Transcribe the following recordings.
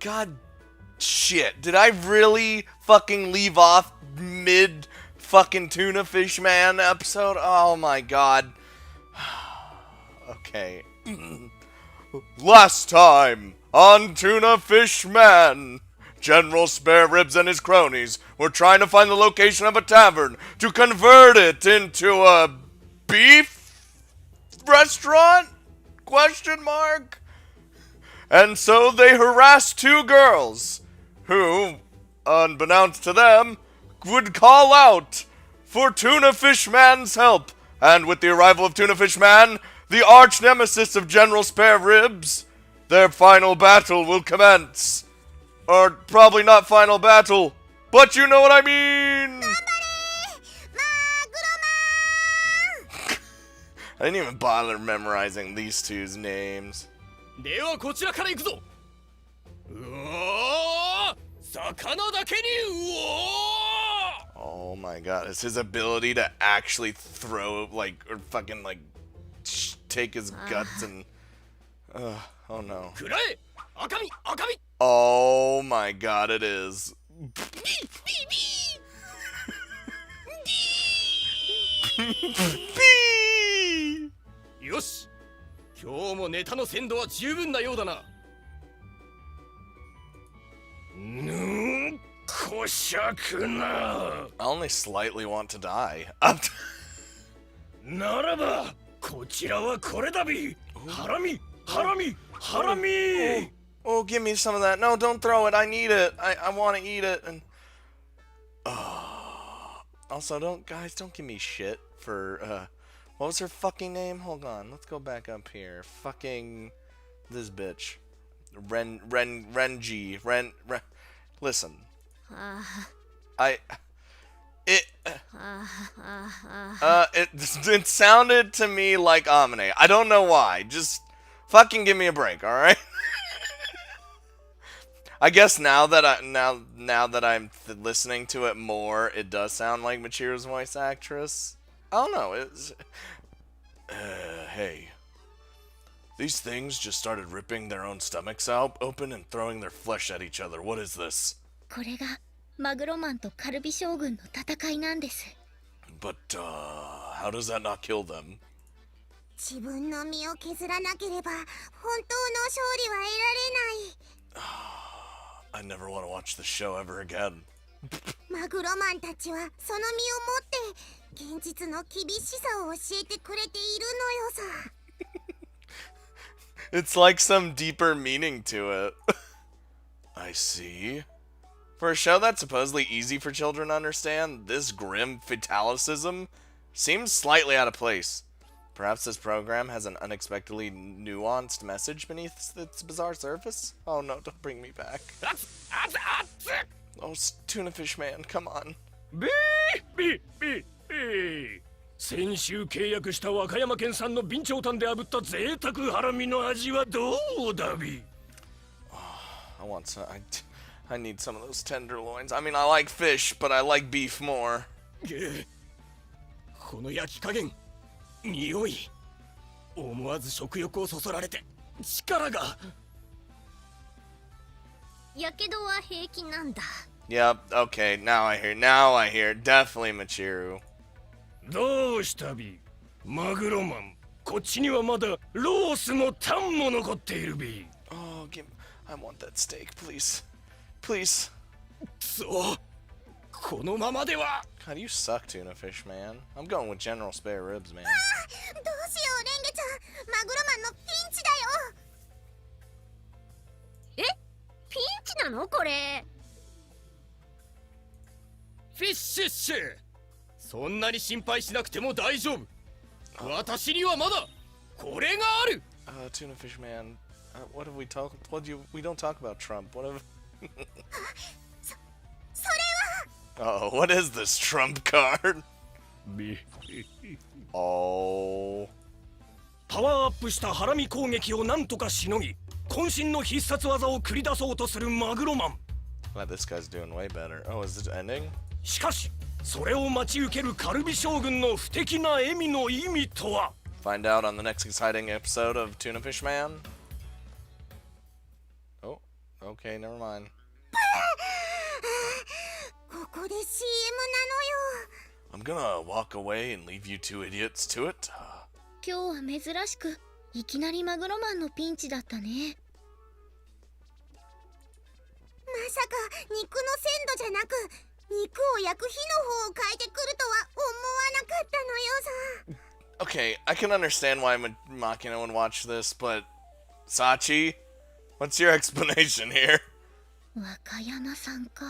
God, shit. Did I really fucking leave off mid fucking Tuna Fish Man episode? Oh my god. Okay. Last time on Tuna Fish Man, General Spare Ribs and his cronies were trying to find the location of a tavern to convert it into a beef restaurant? Question mark? And so they harassed two girls who, unbeknownst to them, would call out for Tuna Fish Man's help. And with the arrival of Tuna Fish Man, the arch nemesis of General Spare Ribs, their final battle will commence. Or probably not final battle, but you know what I mean! I didn't even bother memorizing these two's names. Oh my god, it's his ability to actually throw, like, or fucking, like, take his guts and... oh no. Oh my god, it is. Yosh! 今日もネタの鮮度は十分なようだな。こしゃくな。I only slightly want to die. ならば、こちらはこれだび。ハラミ、ハラミ、ハラミ。Oh, give me some of that. No, don't throw it. I need it. I want to eat it. And also, don't give me shit for what was her fucking name? Hold on. Let's go back up here. Fucking this bitch. Renji. Listen. It sounded to me like Amine. I don't know why. Just fucking give me a break, all right? I guess now that I'm listening to it more, it does sound like Michiru's voice actress. I don't know. It's hey. These things just started ripping their own stomachs out open and throwing their flesh at each other. What is this? これがマグロマンとカルビ将軍の戦いなんです。 But how does that not kill them? 自分の身を削らなければ本当の勝利は得られない。 I never want to watch this show ever again. マグロマンたちはその身をもって現実の厳しさを教えてくれているのよさ。 It's like some deeper meaning to it. I see. For a show that's supposedly easy for children to understand, this grim fatalicism seems slightly out of place. Perhaps this program has an unexpectedly nuanced message beneath its bizarre surface? Oh no, don't bring me back. Oh, Tuna Fish Man, come on. 先週契約した和歌山県産の備長炭で炙った贅沢ハラミの味はどうだび? I want some. I need some of those tenderloins. I mean, I like fish, but I like beef more. この焼き加減、匂い、思わず食欲をそそられて力が。やけどは平気なんだ。Yep. Okay. Now I hear. Definitely Michiru. どうしたび？マグロマン。こっちにはまだロースのタンも残っているび。Oh, I want that steak, please. Please. そう。このままでは。God, you suck, Tuna Fish Man. I'm going with General Spare Ribs, man. どうしよう、レンゲちゃん。マグロマンのピンチだよ。え？ピンチなのこれ？フィッシュッシュ。そんなに心配しなくても大丈夫。私にはまだこれがある。Tuna Fish Man. What have we talked? We don't talk about Trump. What have? それは。Oh, what is this Trump card? パワーアップしたハラミ攻撃をなんとかしのぎ、渾身の必殺技を繰り出そうとするマグロマン。Wow, this guy's doing way better. Oh, is it ending? しかし、それを待ち受けるカルビ将軍の不敵な笑みの意味とは？ Find out on the next exciting episode of Tuna Fish Man. Oh, okay. Okay, never mind. ここで CM なのよ。 I'm gonna walk away and leave you two idiots to it. 今日は珍しくいきなりマグロマンのピンチだったね。まさか肉の鮮度じゃなく肉を焼く火の方を変えてくるとは思わなかったのよさ。 Okay, I can understand why Makina would watch this, but Sachi, what's your explanation here? 若山さんか。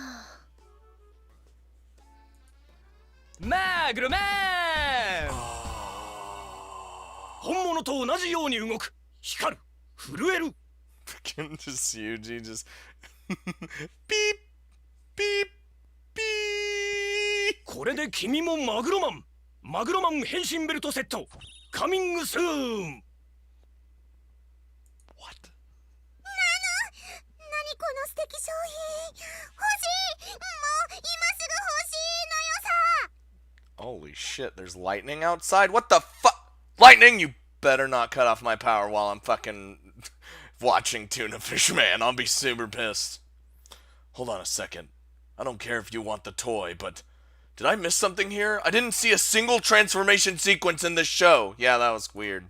マグロマン本物と同じように動く光る震える Freaking just Yuji just beep beep beep. これで君もマグロマン変身ベルトセットカミングスーン What? 何この素敵商品。欲しい。もう今すぐ欲しいのよさ。 Holy shit, there's lightning outside? What the fuck? Lightning, you better not cut off my power while I'm fucking watching Tuna Fish Man. I'll be super pissed. Hold on a second. I don't care if you want the toy, but did I miss something here? I didn't see a single transformation sequence in this show. Yeah, that was weird.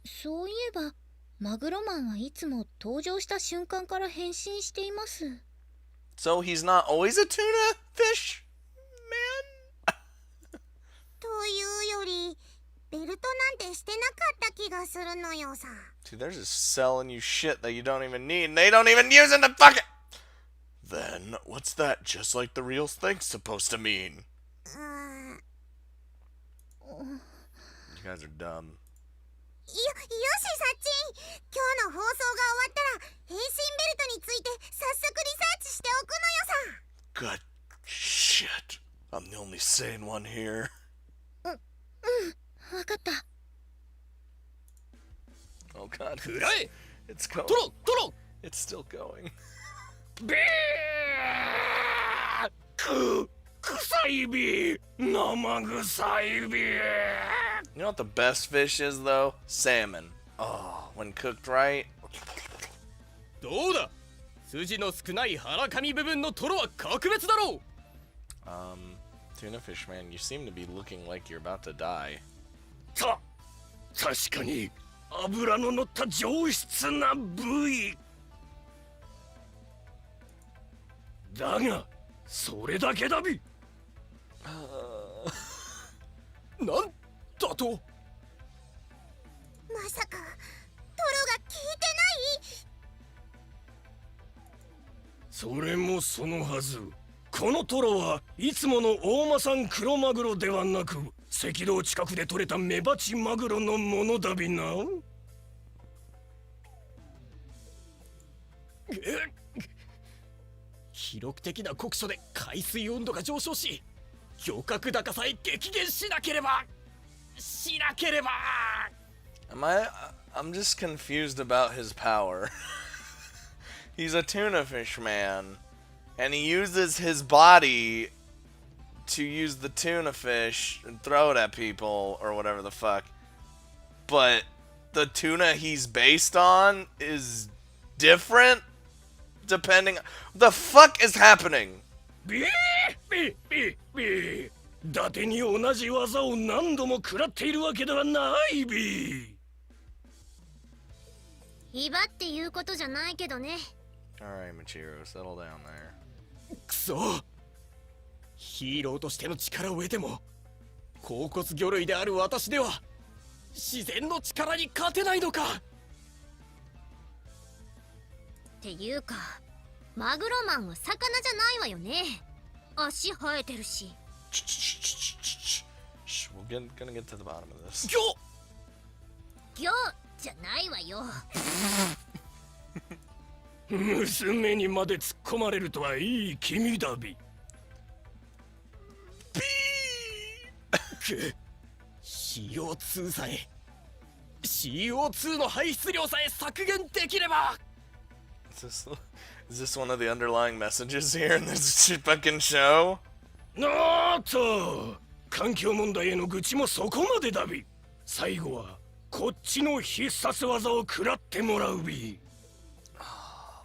そういえばマグロマンはいつも登場した瞬間から変身しています。 So he's not always a tuna fish man? というよりベルトなんてしてなかった気がするのよさ。 Dude, they're just selling you shit that you don't even need, and they don't even use it to fuck it! Then, what's that just like the real thing's supposed to mean? You guys are dumb. よしさっちん、今日の放送が終わったら変身ベルトについて早速リサーチしておくのよさ。 Good shit. I'm the only sane one here. わかった。 Oh god. くらえ It's going. トロ It's still going. ビー臭いビ生臭いビ You know what the best fish is, though? Salmon. Oh, when cooked right. どうだ筋の少ない腹かみ部分のトロは格別だろう Tuna fish man, you seem to be looking like you're about to die. 確かに脂の乗った上質な部位だがそれだけだびなんだとまさかトロが効いてない？それもそのはずこのトロはいつもの大間産黒マグロではなく赤道近くで採れたメバチマグロのものだびな記録的な酷暑で海水温度が上昇し漁獲高さえ激減しなければI'm just confused about his power. He's a tuna fish man, and he uses his body to use the tuna fish and throw it at people or whatever the fuck. But the tuna he's based on is different depending. The fuck is happening? ビー伊達に同じ技を何度も食らっているわけではないビ威張って言うことじゃないけどね。 Alright, Machiro, settle down there. くそヒーローとしての力を得ても甲骨魚類である私では自然の力に勝てないのかっていうかマグロマンは魚じゃないわよね。足生えてるし。 Shh, gonna get to the bottom of this. 魚じゃないわよ。娘にまで突っ込まれるとはいい君だび。CO2 さえ CO2 の排出量さえ削減できれば Is this one of the underlying messages here in this fucking show? おっと環境問題への愚痴もそこまでだび。最後はこっちの必殺技を食らってもらうび。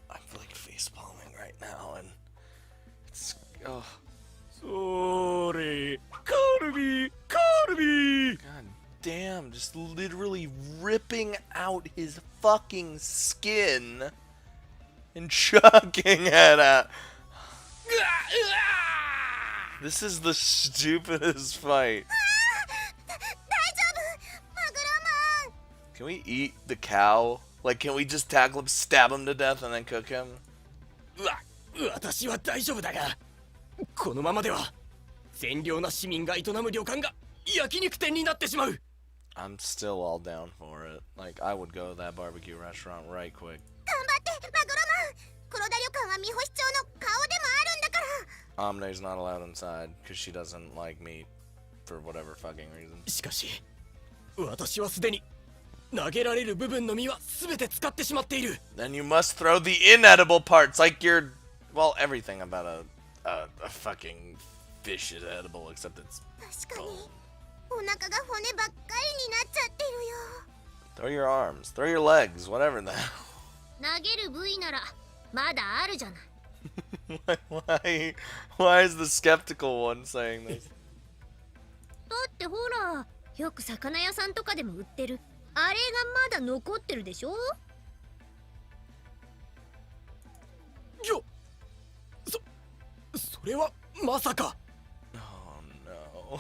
I'm like face palming oh. それカルビカルビ God damn, just literally ripping out his fucking skin and chucking it at. This is the stupidest fight. 大丈夫マグロマン。 Can we eat the cow? Like, can we just tackle him, stab him to death, and then cook him? 私は大丈夫だが、このままでは善良な市民が営む旅館が焼肉店になってしまう。 I'm still all down for it. Like, I would go to that barbecue restaurant right quick. 頑張ってマグロマン。黒田旅館は三星町の顔でもあるんだから。 Amne's not allowed inside because she doesn't like meat for whatever fucking reason. しかし私はすでに投げられる部分の身は全て使ってしまっている。 Then you must throw the inedible parts, like you're... Well, everything about a fucking fish is edible, except it's... 確かにお腹が骨ばっかりになっちゃってるよ。 Throw your arms, throw your legs, whatever the hell. 投げる部位ならまだあるじゃない。Why is the skeptical one saying this? だってほら、よく魚屋さんとかでも売ってるあれがまだ残ってるでしょ。それはまさか。 Oh no.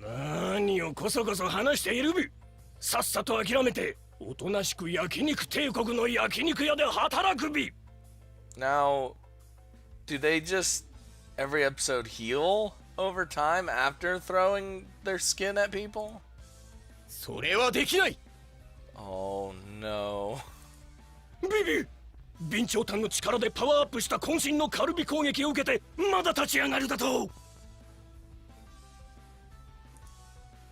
何をこそこそ話しているび。さっさと諦めておとなしく焼肉帝国の焼肉屋で働くび。 Now, do they just every episode heal over time after throwing their skin at people? それはできない。 Oh no. ビビ備長炭の力でパワーアップした渾身のカルビ攻撃を受けてまだ立ち上がるだと。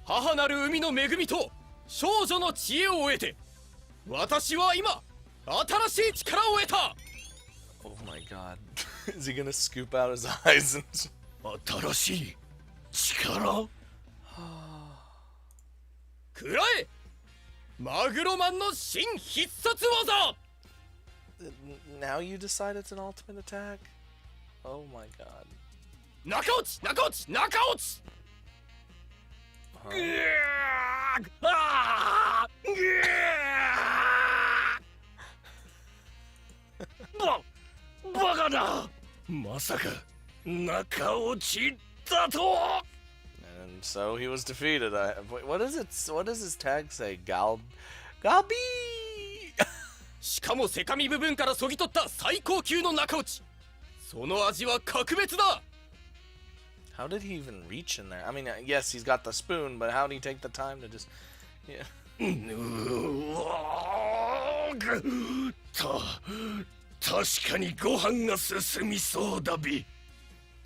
母なる海の恵みと少女の知恵を得て私は今新しい力を得た。 Oh my god. Is he gonna scoop out his eyes and... 新しい力くらえマグロマンの新必殺技。 Now you decide it's an ultimate attack? Oh my god. 中落ち中落ち中落ち。 バカだ。まさか中落ちだと。 And so he was defeated. What does his tag say? Galbi? しかもセカミ部分からそぎ取った最高級の中落ち。その味は格別だ。 How did he even reach in there? I mean, yes, he's got the spoon, but how did he take the time to just... Yeah. 確かにご飯が進みそうだび。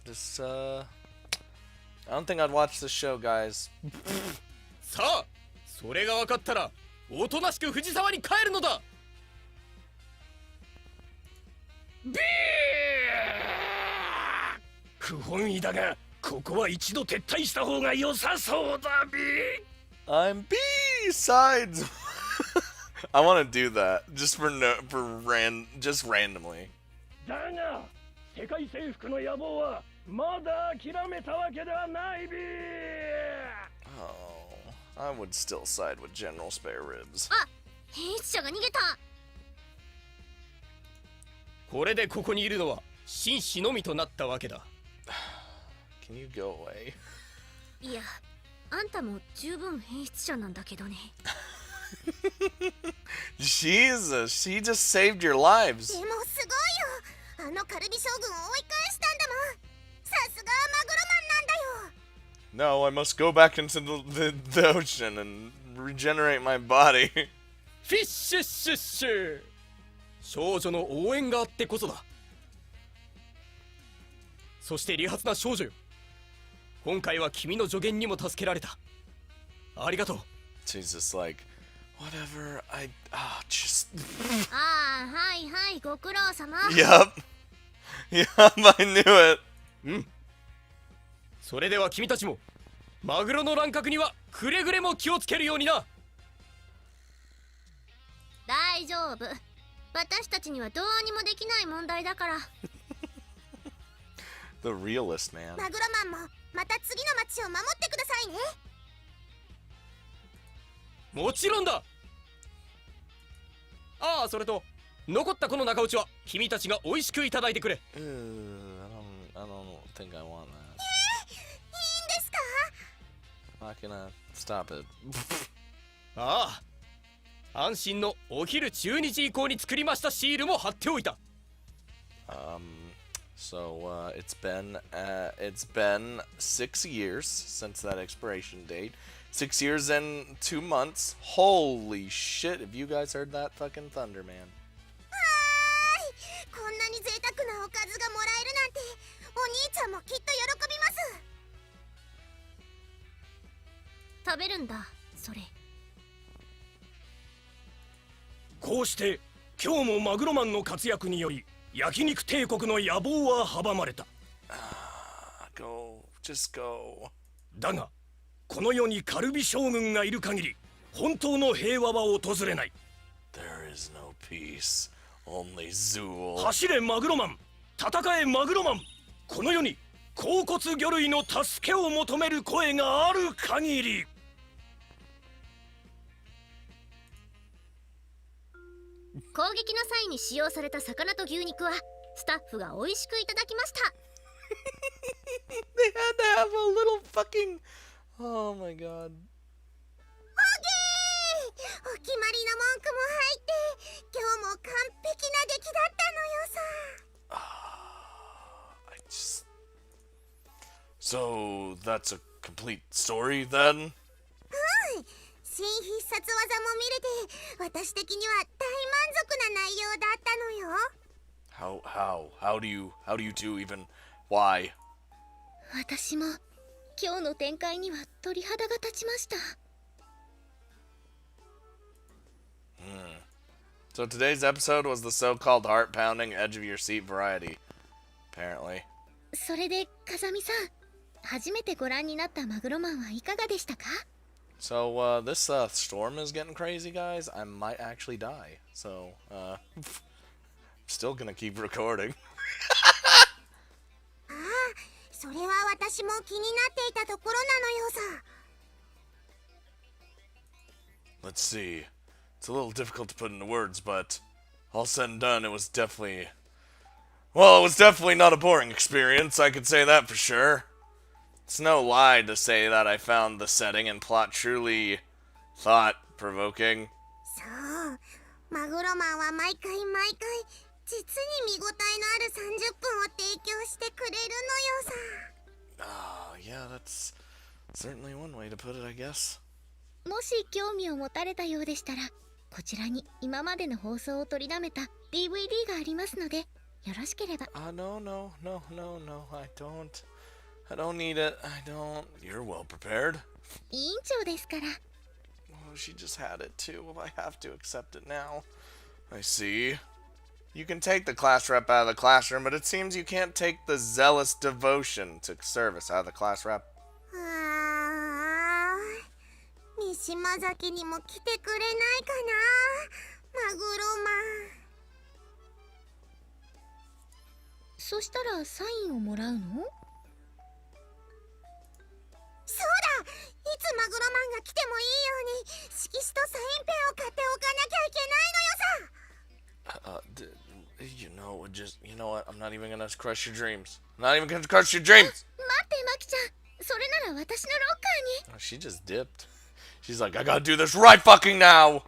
Just, I don't think I'd watch this show, guys. さあ、それが分かったらおとなしく藤沢に帰るのだ。ビー不本意だがここは一度撤退した方が良さそうだビ。 I'm B-sides. I want to do that just just randomly. だが世界征服の野望はまだ諦めたわけではないビ。 Oh, I would still side with General Spare Ribs. あ、変質者が逃げた。これでここにいるのは紳士のみとなったわけだ。 Can you go away? いや、あんたも十分変質者なんだけどね。Jesus, she just saved your lives. でもすごいよ。あのカルビ将軍を追い返したんだもん。さすがマグロマンなんだよ。 No, I must go back into the ocean and regenerate my body. フィッシュッシュッシュ。少女の応援があってこそだ。そして利発な少女よ。今回は君の助言にも助けられた。ありがとう。 Jesus, like, whatever, just... ああ、はいはい、ご苦労様。Yup. Yup, I knew it. うん。それでは君たちもマグロの乱獲にはくれぐれも気をつけるようにな。大丈夫。私たちにはどうにもできない問題だから。The realist man. マグロマンもまた次の町を守ってくださいね。もちろんだ。ああ、それと残ったこの中落ちは君たちが美味しくいただいてくれ。I don't think I want that. いいんですか？ I'm not gonna stop it. ああ、安心のお昼12時以降に作りましたシールも貼っておいた。So it's been 6 years since that expiration date. 6 years and 2 months. Holy shit! Have you guys heard that fucking thunder, man? こんなに贅沢なおかずがもらえるなんて、お兄ちゃんもきっと喜びます。食べるんだそれ。こうして今日もマグロマンの活躍により焼肉帝国の野望は阻まれた。Just go. だがこの世にカルビ将軍がいる限り本当の平和は訪れない。 There is no peace, only Zool. 走れマグロマン、戦えマグロマン。この世に甲骨魚類の助けを求める声がある限り。攻撃の際に使用された魚と牛肉はスタッフが美味しくいただきました。They had to have a little fucking. Oh my god. お決まりの文句も入って今日も完璧な出来だったのよさ。I just. So that's a complete story then? 新必殺技も見れて私的には大満足な内容だったのよ。How do you two even? Why? 私も今日の展開には鳥肌が立ちました。So today's episode was the so-called heart-pounding, edge-of-your-seat variety. Apparently. それで風見さん、初めてご覧になったマグロマンはいかがでしたか？ So this storm is getting crazy, guys. I might actually die. So I'm still gonna keep recording. ああ、それは私も気になっていたところなのよさ。Let's see. It's a little difficult to put into words, but all said and done, it was definitely not a boring experience. I could say that for sure. It's no lie to say that I found the setting and plot truly thought-provoking. そう、マグロマンは毎回実に見応えのある30分を提供してくれるのよさ。Yeah, that's certainly one way to put it, I guess. もし興味を持たれたようでしたら、こちらに今までの放送を取りだめた DVD がありますので、よろしければ。No, I don't need it. I don't. You're well prepared. 委員長ですから。Oh, she just had it too. I have to accept it now. I see. You can take the class rep out of the classroom, but it seems you can't take the zealous devotion to service out of the class rep. 三島崎にも来てくれないかな、マグロマン。そしたらサインをもらうの？そうだ、いつマグロマンが来てもいいように色紙とサインペンを買っておかなきゃいけないのよさ。You know what? I'm not even gonna crush your dreams. I'm not even gonna crush your dreams. 待ってマキちゃん、それなら私のロッカーに。Oh, she just dipped. She's like, I gotta do this right fucking now.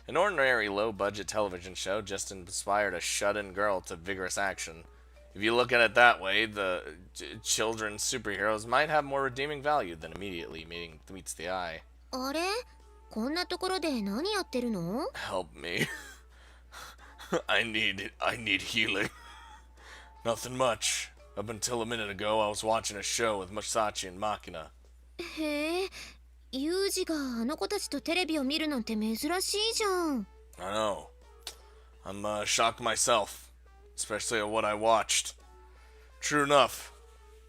An ordinary low-budget television show just inspired a shut-in girl to vigorous action. If you look at it that way, the children's superheroes might have more redeeming value than immediately meets the eye. あれ？こんなところで何やってるの？ Help me. I need healing. Nothing much. Up until a minute ago, I was watching a show with Masachi and Makina. へえ、ユージがあの子たちとテレビを見るなんて珍しいじゃん。I know. I'm shocked myself, especially at what I watched. True enough,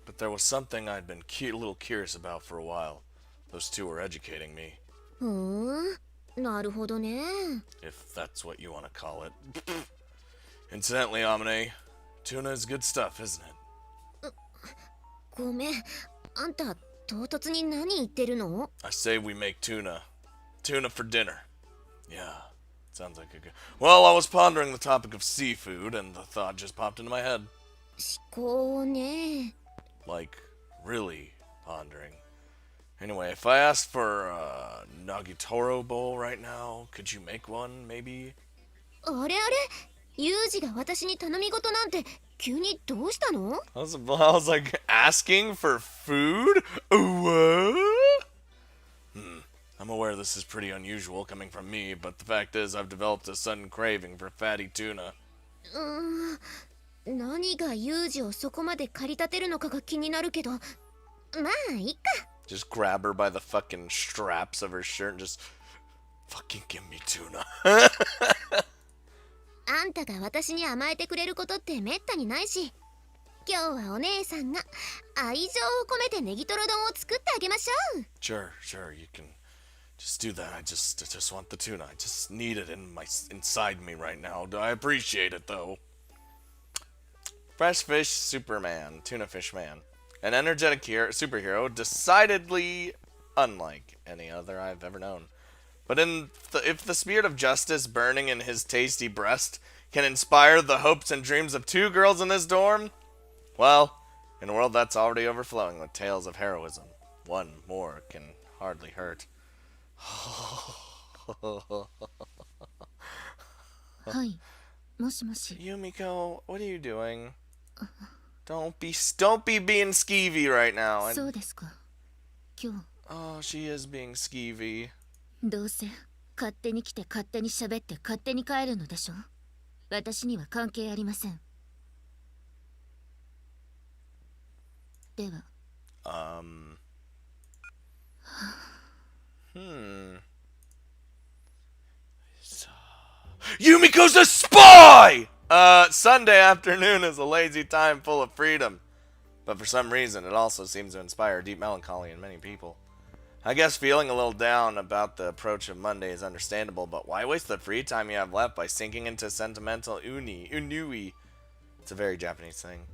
but there was something I'd been a little curious about for a while. Those two were educating me. なるほどね。 If that's what you want to call it. Incidentally, Amine, Tuna is good stuff, isn't it? ごめん、あんた唐突に何言ってるの？ I say we make tuna. Tuna for dinner. Yeah, sounds like a good... Well, I was pondering the topic of seafood, and the thought just popped into my head. 思考ね。 Like, really pondering. Anyway, if I asked for a Nagitoro bowl right now, could you make one, maybe? あれあれ、ユージが私に頼み事なんて急にどうしたの？ I was like, asking for food? What? I'm aware this is pretty unusual coming from me, but the fact is I've developed a sudden craving for fatty tuna. 何がユージをそこまで駆り立てるのかが気になるけど、まあいいか。Just grab her by the fucking straps of her shirt and just fucking give me tuna. あんたが私に甘えてくれることってめったにないし、今日はお姉さんが愛情を込めてネギトロ丼を作ってあげましょう。 Sure, you can just do that. I just want the tuna. I just need it inside me right now. I appreciate it though. Fresh Fish Superman, Tuna Fish Man. An energetic superhero, decidedly unlike any other I've ever known. But if the spirit of justice burning in his tasty breast can inspire the hopes and dreams of 2 girls in this dorm, well, in a world that's already overflowing with tales of heroism, 1 more can hardly hurt. はい、もしもし。 Yumiko, what are you doing? Don't be being skeevy right now. そうですか。今日。 Oh, she is being skeevy. どうせ勝手に来て勝手に喋って勝手に帰るのでしょ。私には関係ありません。では。Yumiko's a spy! Sunday afternoon is a lazy time full of freedom. But for some reason, it also seems to inspire deep melancholy in many people. I guess feeling a little down about the approach of Monday is understandable, but why waste the free time you have left by sinking into sentimental unui? It's a very Japanese thing.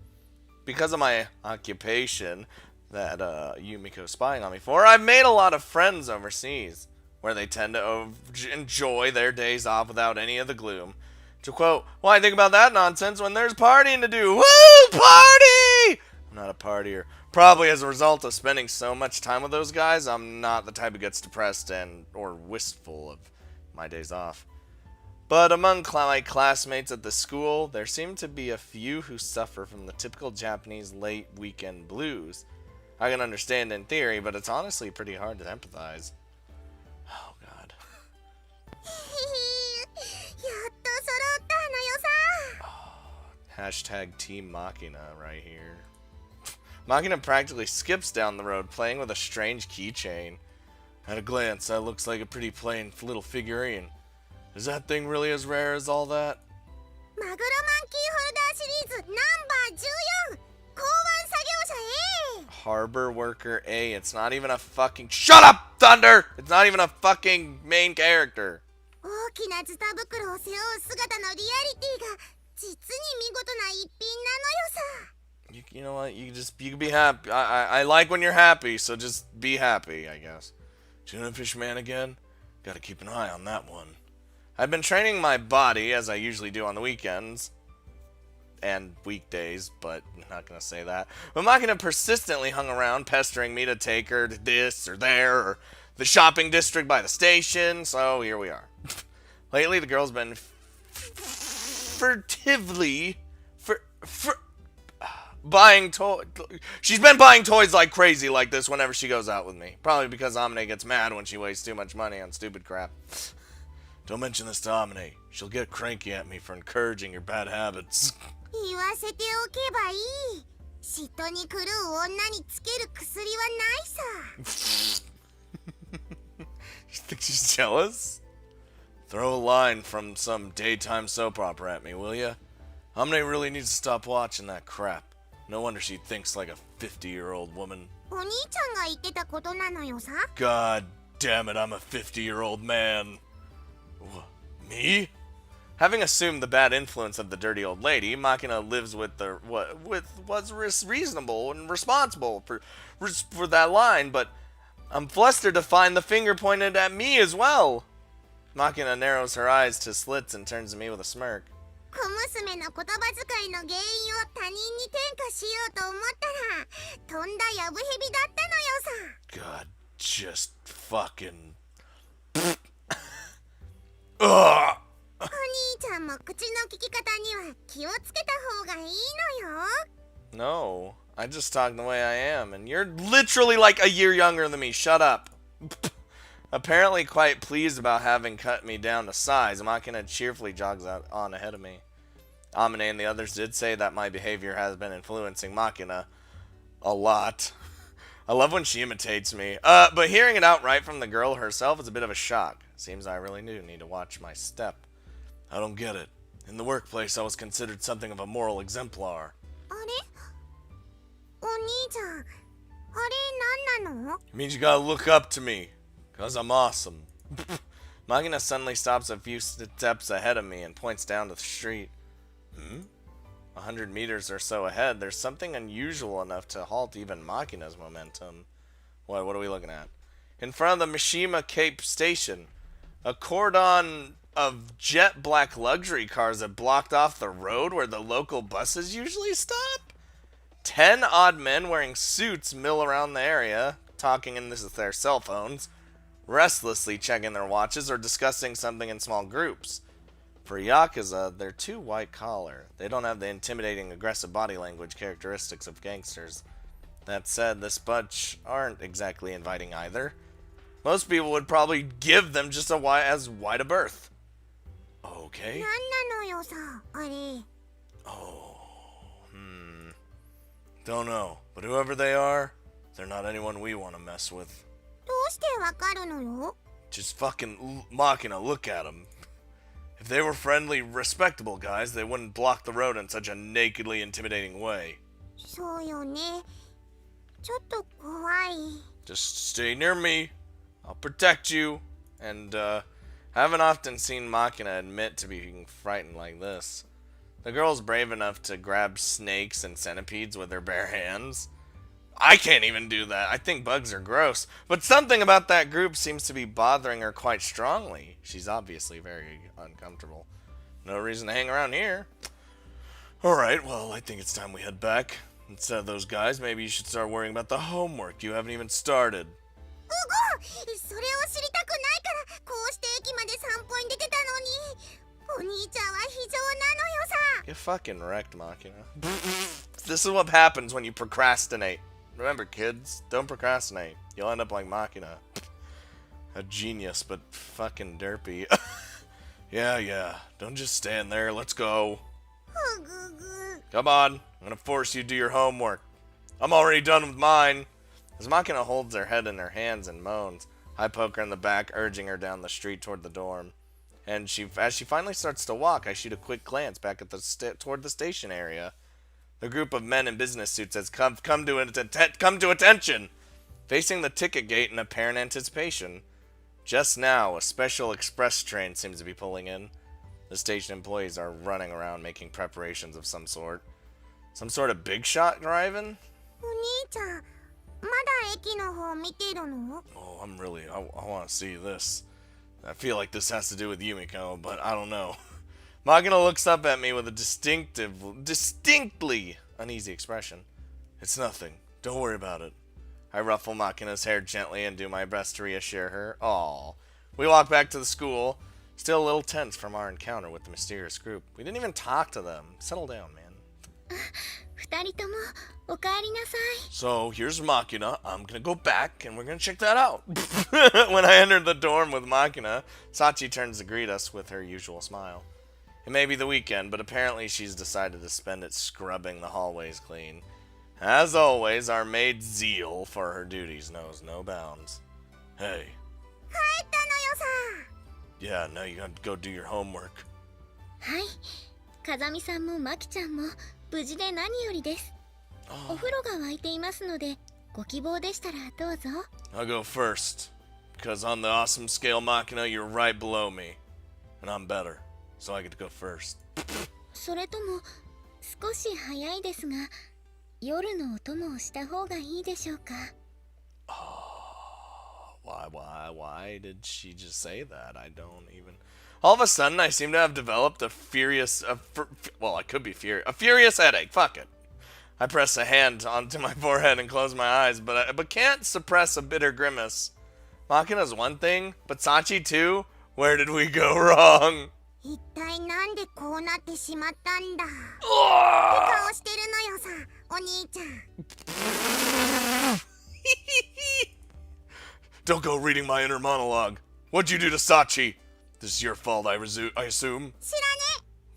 Because of my occupation that Yumiko's spying on me for, I've made a lot of friends overseas, where they tend to enjoy their days off without any of the gloom. To quote, why think about that nonsense when there's partying to do? Woo! Party! I'm not a partier. Probably as a result of spending so much time with those guys, I'm not the type who gets depressed or wistful of my days off. But among my classmates at the school, there seem to be a few who suffer from the typical Japanese late weekend blues. I can understand in theory, but it's honestly pretty hard to empathize. Oh, God. やっと揃ったのよさ。 Hashtag Team Machina right here. Machina practically skips down the road playing with a strange keychain. At a glance, that looks like a pretty plain little figurine. Is that thing really as rare as all that? マグロマンキーホルダーシリーズナンバー14港湾作業者 A Harbor Worker A. It's not even a fucking... Shut up, Thunder! It's not even a fucking main character. 大きなズタ袋を背負う姿のリアリティが実に見事な一品なのよさ。 You know what? You can be happy. I like when you're happy, so just be happy, I guess. Tuna Fish Man again? Gotta keep an eye on that one. I've been training my body, as I usually do on the weekends. And weekdays, but I'm not gonna say that. But Machina persistently hung around, pestering me to take her to this or there, or the shopping district by the station, so here we are. Lately, the girl's been furtively... buying toys. She's been buying toys like crazy like this whenever she goes out with me. Probably because Amine gets mad when she wastes too much money on stupid crap. Don't mention this to Amine. She'll get cranky at me for encouraging your bad habits. 言わせておけばいい。嫉妬に狂う女につける薬はないさ。 You think she's jealous? Throw a line from some daytime soap opera at me, will ya? Amine really needs to stop watching that crap. No wonder she thinks like a 50-year-old woman. お兄ちゃんが言ってたことなのよさ。 God damn it, I'm a 50-year-old man. Me? Having assumed the bad influence of the dirty old lady, Machina lives with what's reasonable and responsible for that line, but I'm flustered to find the finger pointed at me as well. Machina narrows her eyes to slits and turns to me with a smirk. 小娘の言葉遣いの原因を他人に転嫁しようと思ったらとんだやぶへびだったのよさ。 God, just fucking... Ugh! お兄ちゃんも口の利き方には気をつけた方がいいのよ。 No, I just talk the way I am, and you're literally like a year younger than me. Shut up. Apparently quite pleased about having cut me down to size, Machina cheerfully jogs on ahead of me. Amine and the others did say that my behavior has been influencing Machina a lot. I love when she imitates me. But hearing it outright from the girl herself is a bit of a shock. Seems I really do need to watch my step. I don't get it. In the workplace, I was considered something of a moral exemplar. あれお兄ちゃん、あれ何なの？ It means you gotta look up to me. Cause I'm awesome. Machina suddenly stops a few steps ahead of me and points down to the street. 100 meters or so ahead, there's something unusual enough to halt even Machina's momentum. What are we looking at? In front of the Mishima Cape Station, a cordon of jet black luxury cars have blocked off the road where the local buses usually stop. 10 odd men wearing suits mill around the area, talking in their cell phones, restlessly checking their watches or discussing something in small groups. For Yakuza, they're too white-collar. They don't have the intimidating, aggressive body language characteristics of gangsters. That said, this bunch aren't exactly inviting either. Most people would probably give them just as wide a berth. Okay. 何なのよさ、あれ。 Don't know, but whoever they are, they're not anyone we want to mess with. どうしてわかるのよ？ Just fucking Machina, look at them. If they were friendly, respectable guys, they wouldn't block the road in such a nakedly intimidating way. そうよね。ちょっと怖い。 Just stay near me. I'll protect you. And, I haven't often seen Machina admit to being frightened like this. The girl's brave enough to grab snakes and centipedes with her bare hands. I can't even do that. I think bugs are gross. But something about that group seems to be bothering her quite strongly. She's obviously very uncomfortable. No reason to hang around here. Alright, well, I think it's time we head back. Instead of those guys, maybe you should start worrying about the homework. You haven't even started. うご！それを知りたくないからこうして駅まで散歩に出てたのに。お兄ちゃんは非情なのよさ。 Get fucking wrecked, Machina. This is what happens when you procrastinate. Remember, kids, don't procrastinate. You'll end up like Machina. A genius, but fucking derpy. Yeah. Don't just stand there. Let's go. ぐぐ。 Come on. I'm gonna force you to do your homework. I'm already done with mine. As Machina holds her head in her hands and moans, I poke her in the back, urging her down the street toward the dorm. And as she finally starts to walk, I shoot a quick glance back at toward the station area. The group of men in business suits has come to attention, facing the ticket gate in apparent anticipation. Just now, a special express train seems to be pulling in. The station employees are running around making preparations of some sort. Some sort of big shot driving? お兄ちゃん、まだ駅の方見てるの？ Oh, I want to see this. I feel like this has to do with Yumiko, but I don't know. Machina looks up at me with a distinctly uneasy expression. It's nothing. Don't worry about it. I ruffle Machina's hair gently and do my best to reassure her. Aww. We walk back to the school, still a little tense from our encounter with the mysterious group. We didn't even talk to them. Settle down, man. 二人ともおかえりなさい。 So, here's Machina. I'm gonna go back, and we're gonna check that out. When I entered the dorm with Machina, Sachi turns to greet us with her usual smile. It may be the weekend, but apparently she's decided to spend it scrubbing the hallways clean. As always, our maid's zeal for her duties knows no bounds. Hey. 帰ったのよさ。 Yeah, now you gotta go do your homework. はい。風見さんもマキちゃんも無事で何よりです。お風呂が沸いていますので、ご希望でしたらどうぞ。 I'll go first. Because on the awesome scale, Machina, you're right below me. And I'm better. So I get to go first. それとも少し早いですが、夜のお供をした方がいいでしょうか。Why did she just say that? I don't even... All of a sudden, I seem to have developed a furious... well, I could be furious. A furious headache. Fuck it. I press a hand onto my forehead and close my eyes, but can't suppress a bitter grimace. Makina's one thing, but Sachi too? Where did we go wrong? 一体なんでこうなってしまったんだ。って顔してるのよさ、お兄ちゃん。Don't go reading my inner monologue. What'd you do to Sachi? This is your fault, I assume. 知らね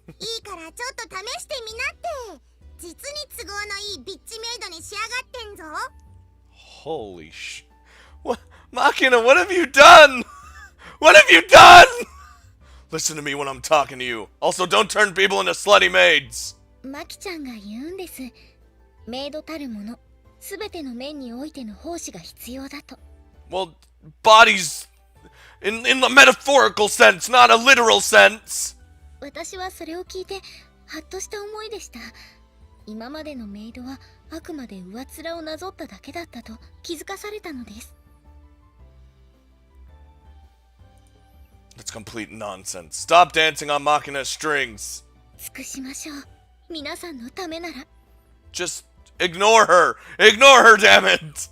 え。いいからちょっと試してみなって。実に都合のいいビッチメイドに仕上がってんぞ。Holy sh... What? Makina, what have you done? What have you done? Listen to me when I'm talking to you. Also, don't turn people into slutty maids. マキちゃんが言うんです。メイドたるもの、すべての面においての奉仕が必要だと。Well, bodies... in the metaphorical sense, not a literal sense. 私はそれを聞いて、ハッとした思いでした。今までのメイドはあくまで上っ面をなぞっただけだったと気づかされたのです。That's complete nonsense. Stop dancing on Makina's strings. 尽くしましょう。皆さんのためなら。Just ignore her. Ignore her, damn it.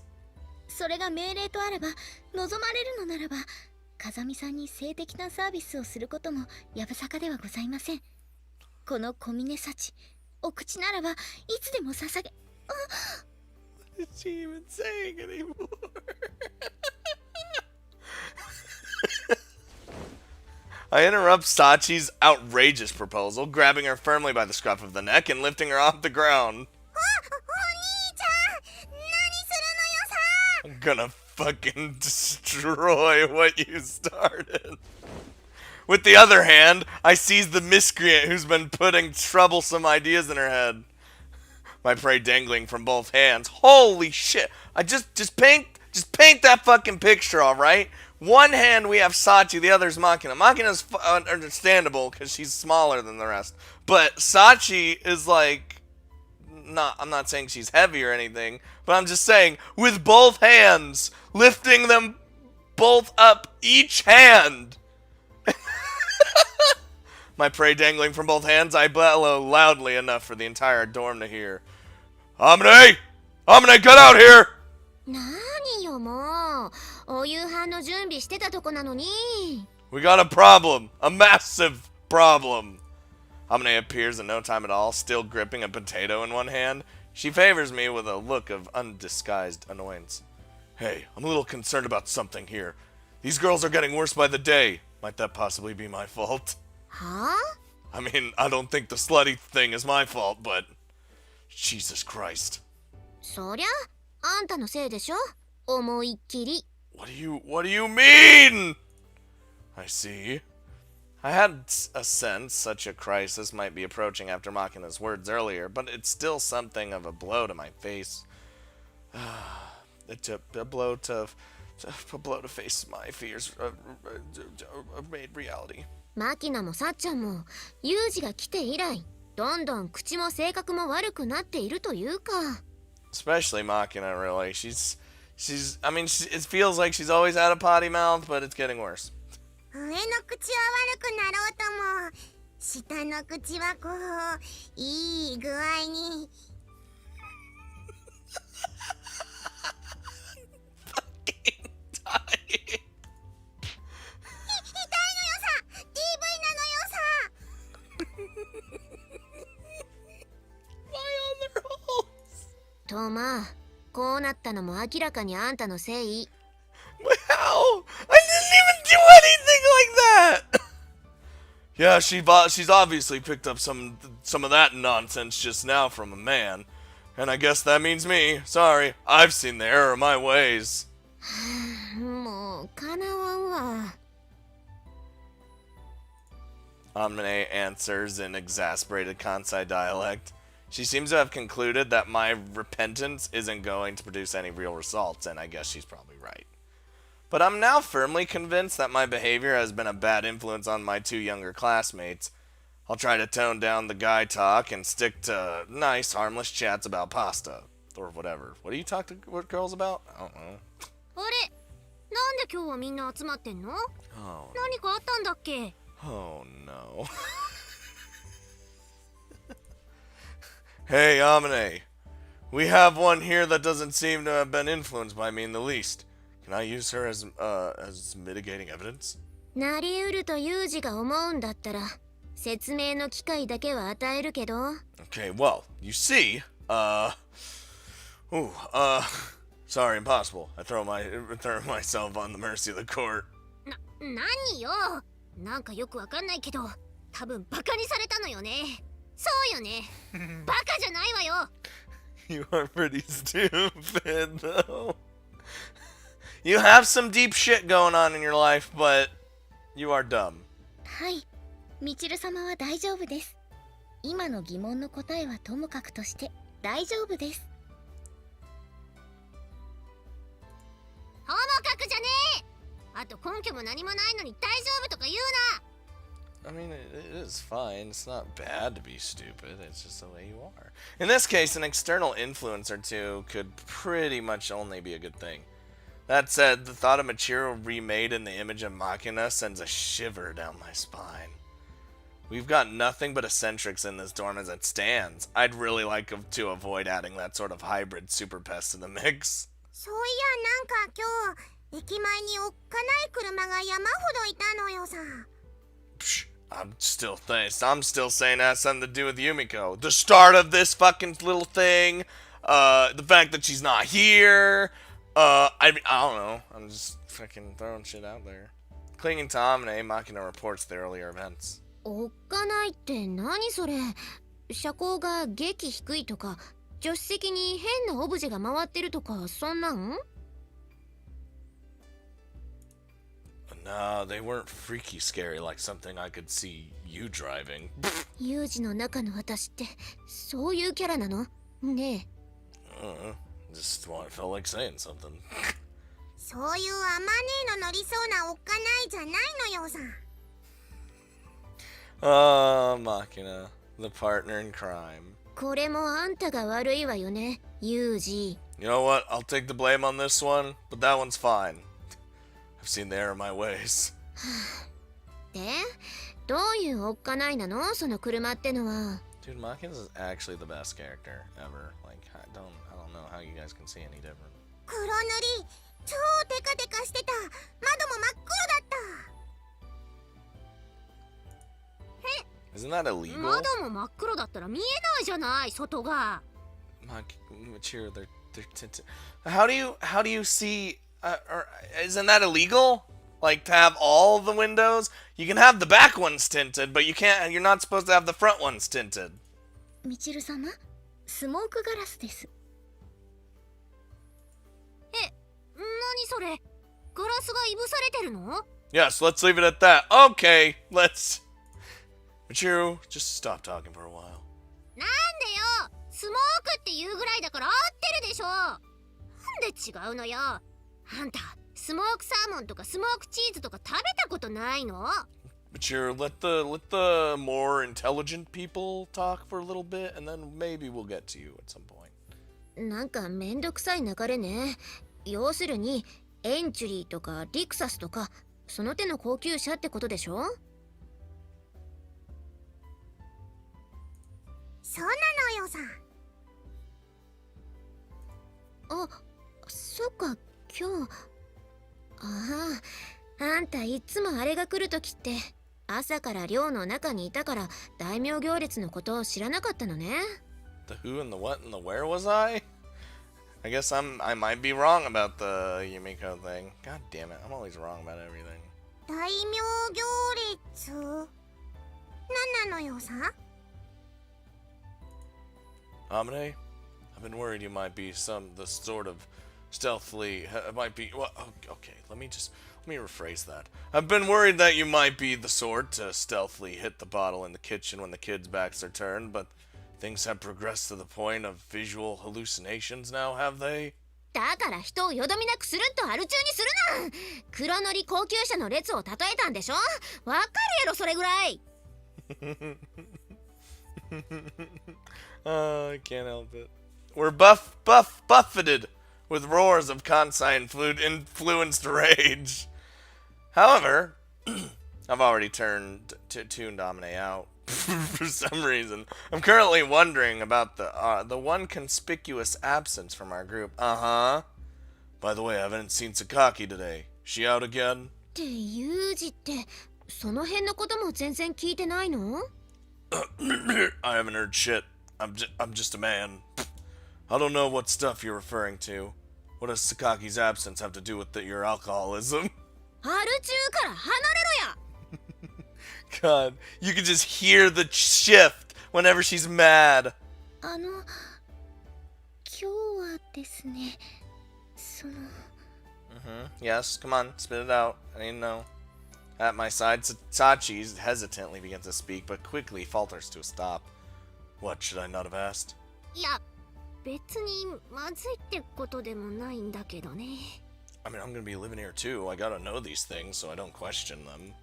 それが命令とあれば、望まれるのならば、風見さんに性的なサービスをすることもやぶさかではございません。この小峰幸、お口ならばいつでも捧げ。What is she even saying anymore? I interrupt Sachi's outrageous proposal, grabbing her firmly by the scruff of the neck and lifting her off the ground. お兄ちゃん、何するのよさ。 I'm gonna fucking destroy what you started. With the other hand, I seize the miscreant who's been putting troublesome ideas in her head. My prey dangling from both hands. Holy shit! I just paint that fucking picture, all right? One hand we have Sachi, the other's Makina. Makina's understandable because she's smaller than the rest, but Sachi is like I'm not saying she's heavy or anything, but I'm just saying with both hands, lifting them both up, each hand. My prey dangling from both hands, I bellow loudly enough for the entire dorm to hear. Amine! Amine, get out here! 何よもう、お夕飯の準備してたとこなのに。We got a problem, a massive problem. Amine appears in no time at all, still gripping a potato in one hand. She favors me with a look of undisguised annoyance. Hey, I'm a little concerned about something here. These girls are getting worse by the day. Might that possibly be my fault? はあ? I mean, I don't think the slutty thing is my fault, but... Jesus Christ. そりゃ、あんたのせいでしょ? 思いっきり。 What do you mean? I see. I had a sense such a crisis might be approaching after Makina's words earlier, but it's still something of a blow to my face. It's a blow to face my fears made reality. マキナもさっちゃんも、ユージが来て以来、どんどん口も性格も悪くなっているというか。Especially Makina, really. I mean, it feels like she's always had a potty mouth, but it's getting worse. 上の口は悪くなろうとも、下の口はこう、いい具合に。トーマ、こうなったのも明らかにあんたのせい。 How? I didn't even do anything like that! Yeah, she's obviously picked up some of that nonsense just now from a man. And I guess that means me. Sorry, I've seen the error of my ways. もう、かなわんわ。 Amine answers in exasperated Kansai dialect. She seems to have concluded that my repentance isn't going to produce any real results, and I guess she's probably right. But I'm now firmly convinced that my behavior has been a bad influence on my two younger classmates. I'll try to tone down the guy talk and stick to nice, harmless chats about pasta. Or whatever. What do you talk to what girls about? I don't know. あれ、なんで今日はみんな集まってんの？ Oh, 何かあったんだっけ？ oh no. Hey, Amine. We have one here that doesn't seem to have been influenced by me in the least. Can I use her as mitigating evidence? なりうるとユージが思うんだったら説明の機会だけは与えるけど。 Okay, well, you see, sorry, impossible. I throw myself on the mercy of the court. 何よ。なんかよくわかんないけど、多分バカにされたのよね。そうよね。バカじゃないわよ。You are pretty stupid, though. You have some deep shit going on in your life, but you are dumb. はい、みちる様は大丈夫です。今の疑問の答えはともかくとして大丈夫です。ともかくじゃねえ。あと根拠も何もないのに大丈夫とか言うな。 I mean, it is fine. It's not bad to be stupid. It's just the way you are. In this case, an external influence or two could pretty much only be a good thing. That said, the thought of Machiro remade in the image of Machina sends a shiver down my spine. We've got nothing but eccentrics in this dorm as it stands. I'd really like to avoid adding that sort of hybrid super pest to the mix. そういや、なんか今日駅前におっかない車が山ほどいたのよさ。 Psh, I'm still saying it has something to do with Yumiko. The start of this fucking little thing, the fact that she's not here. I don't know. I'm just fucking throwing shit out there. Clinging to Amine, Machina reports the earlier events. おっかないって何それ。車高が激低いとか、助手席に変なオブジェが回ってるとか、そんなん？ No, they weren't freaky scary like something I could see you driving. ユージの中の私ってそういうキャラなの？ねえ。Just felt like saying something. そういうアマネーの乗りそうなおっかないじゃないのよさ。 Machina, the partner in crime. これもあんたが悪いわよね、ユージ。 You know what? I'll take the blame on this one, but that one's fine. I've seen the error in my ways. で、どういうおっかないなの？その車ってのは。 Dude, Machina is actually the best character ever. Like, I don't know how you guys can see any different. 黒塗り、超テカテカしてた。窓も真っ黒だった。 Isn't that illegal? 窓も真っ黒だったら見えないじゃない、外が。Machiro, they're tinted. How do you see? Or isn't that illegal? Like to have all the windows? You can have the back ones tinted, but you can't. You're not supposed to have the front ones tinted. みちる様、スモークガラスです。何それ？ガラスがいぶされてるの？ Yes, let's leave it at that. Okay, let's. Machiro, just stop talking for a while. なんでよ、スモークっていうぐらいだから合ってるでしょ。なんで違うのよ。あんたスモークサーモンとかスモークチーズとか食べたことないの？ Machiro, let the more intelligent people talk for a little bit, and then maybe we'll get to you at some point. なんかめんどくさい流れね。要するにエンチュリーとかリクサスとかその手の高級車ってことでしょ？そうなのよさ。あ、そっか、今日。ああ、あんたいつもあれが来るときって朝から寮の中にいたから大名行列のことを知らなかったのね。 The who and the what and the where was I? I guess I might be wrong about the Yumiko thing. God damn it, I'm always wrong about everything. 大名行列？なんなのよさ。 Amine, I've been worried you might be the sort of stealthily might be well, okay, let me rephrase that. I've been worried that you might be the sort to stealthily hit the bottle in the kitchen when the kids' backs are turned, but things have progressed to the point of visual hallucinations now, have they? だから人をよどみなくスルッとアル中にするな。黒塗り高級車の列を例えたんでしょ。わかるやろそれぐらい。Oh, I can't help it. We're buffeted with roars of Kansai-influenced rage. However, I've already tuned Domine out for some reason. I'm currently wondering about the one conspicuous absence from our group. Uh-huh. By the way, I haven't seen Sakaki today. She out again? ってユージってその辺のことも全然聞いてないの？ I haven't heard shit. I'm just a man. I don't know what stuff you're referring to. What does Sakaki's absence have to do with your alcoholism? アル中から離れろや！ God, you can just hear the shift whenever she's mad. 今日はですね、Yes, come on, spit it out. I need to know. At my side, Sachi hesitantly begins to speak, but quickly falters to a stop. What should I not have asked? いや、別にまずいってことでもないんだけどね。I mean, I'm gonna be living here too. I gotta know these things so I don't question them.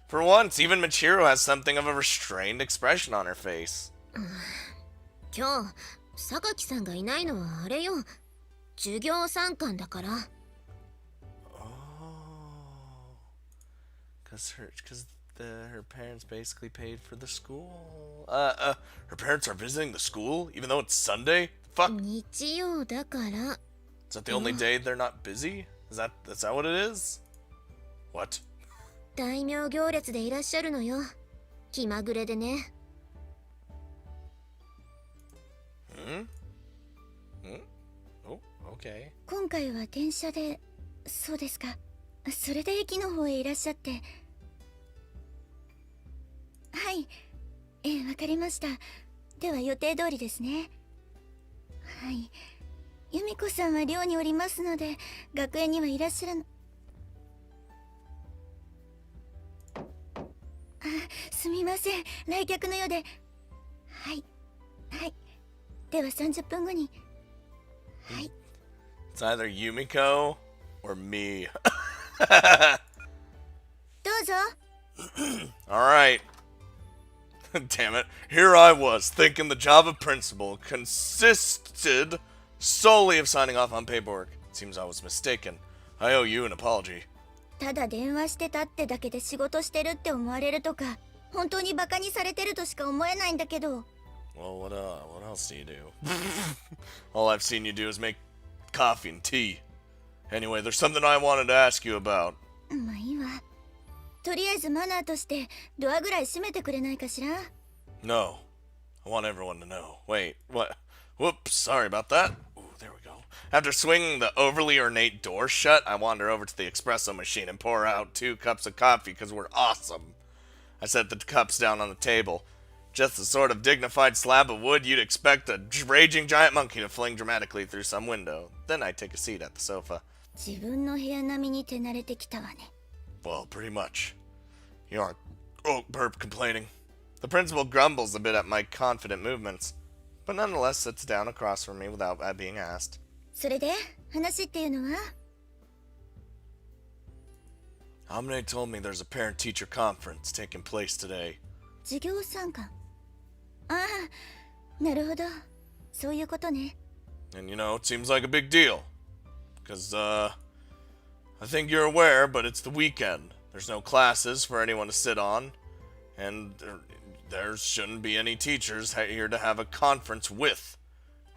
For once, even Michiru has something of a restrained expression on her face. 今日、榊さんがいないのはあれよ。授業参観だから。Oh. Because her parents basically paid for the school. Her parents are visiting the school even though it's Sunday? Fuck. 日曜だから。Is that the only day they're not busy? Is that what it is? What? 大名行列でいらっしゃるのよ。気まぐれでね。Oh, okay. 今回は電車で、そうですか。それで駅の方へいらっしゃって。はい。わかりました。では予定通りですね。はい。由美子さんは寮におりますので、学園にはいらっしゃらぬ。すみません。来客のようで。はい。はい。では30分後に。はい。It's either Yumiko or me. どうぞ。Alright. Damn it. Here I was, thinking the job of principal consisted solely of signing off on paperwork. Seems I was mistaken. I owe you an apology. ただ電話してたってだけで仕事してるって思われるとか、本当にバカにされてるとしか思えないんだけど。Well, what else do you do? All I've seen you do is make coffee and tea. Anyway, there's something I wanted to ask you about. まあいいわ。とりあえずマナーとしてドアぐらい閉めてくれないかしら。 No. I want everyone to know. Wait, what? Whoops, sorry about that. Ooh, there we go. After swinging the overly ornate door shut, I wander over to the espresso machine and pour out 2 cups of coffee because we're awesome. I set the cups down on the table. Just the sort of dignified slab of wood you'd expect a raging giant monkey to fling dramatically through some window. Then I take a seat at the sofa. 自分の部屋並みに手慣れてきたわね。 Well, pretty much. You aren't burp complaining. The principal grumbles a bit at my confident movements, but nonetheless sits down across from me without being asked. それで話っていうのは？ Amine told me there's a parent-teacher conference taking place today. 授業参観。ああ、なるほど。そういうことね。 And you know, it seems like a big deal. Because, I think you're aware, but it's the weekend. There's no classes for anyone to sit on. And there shouldn't be any teachers here to have a conference with.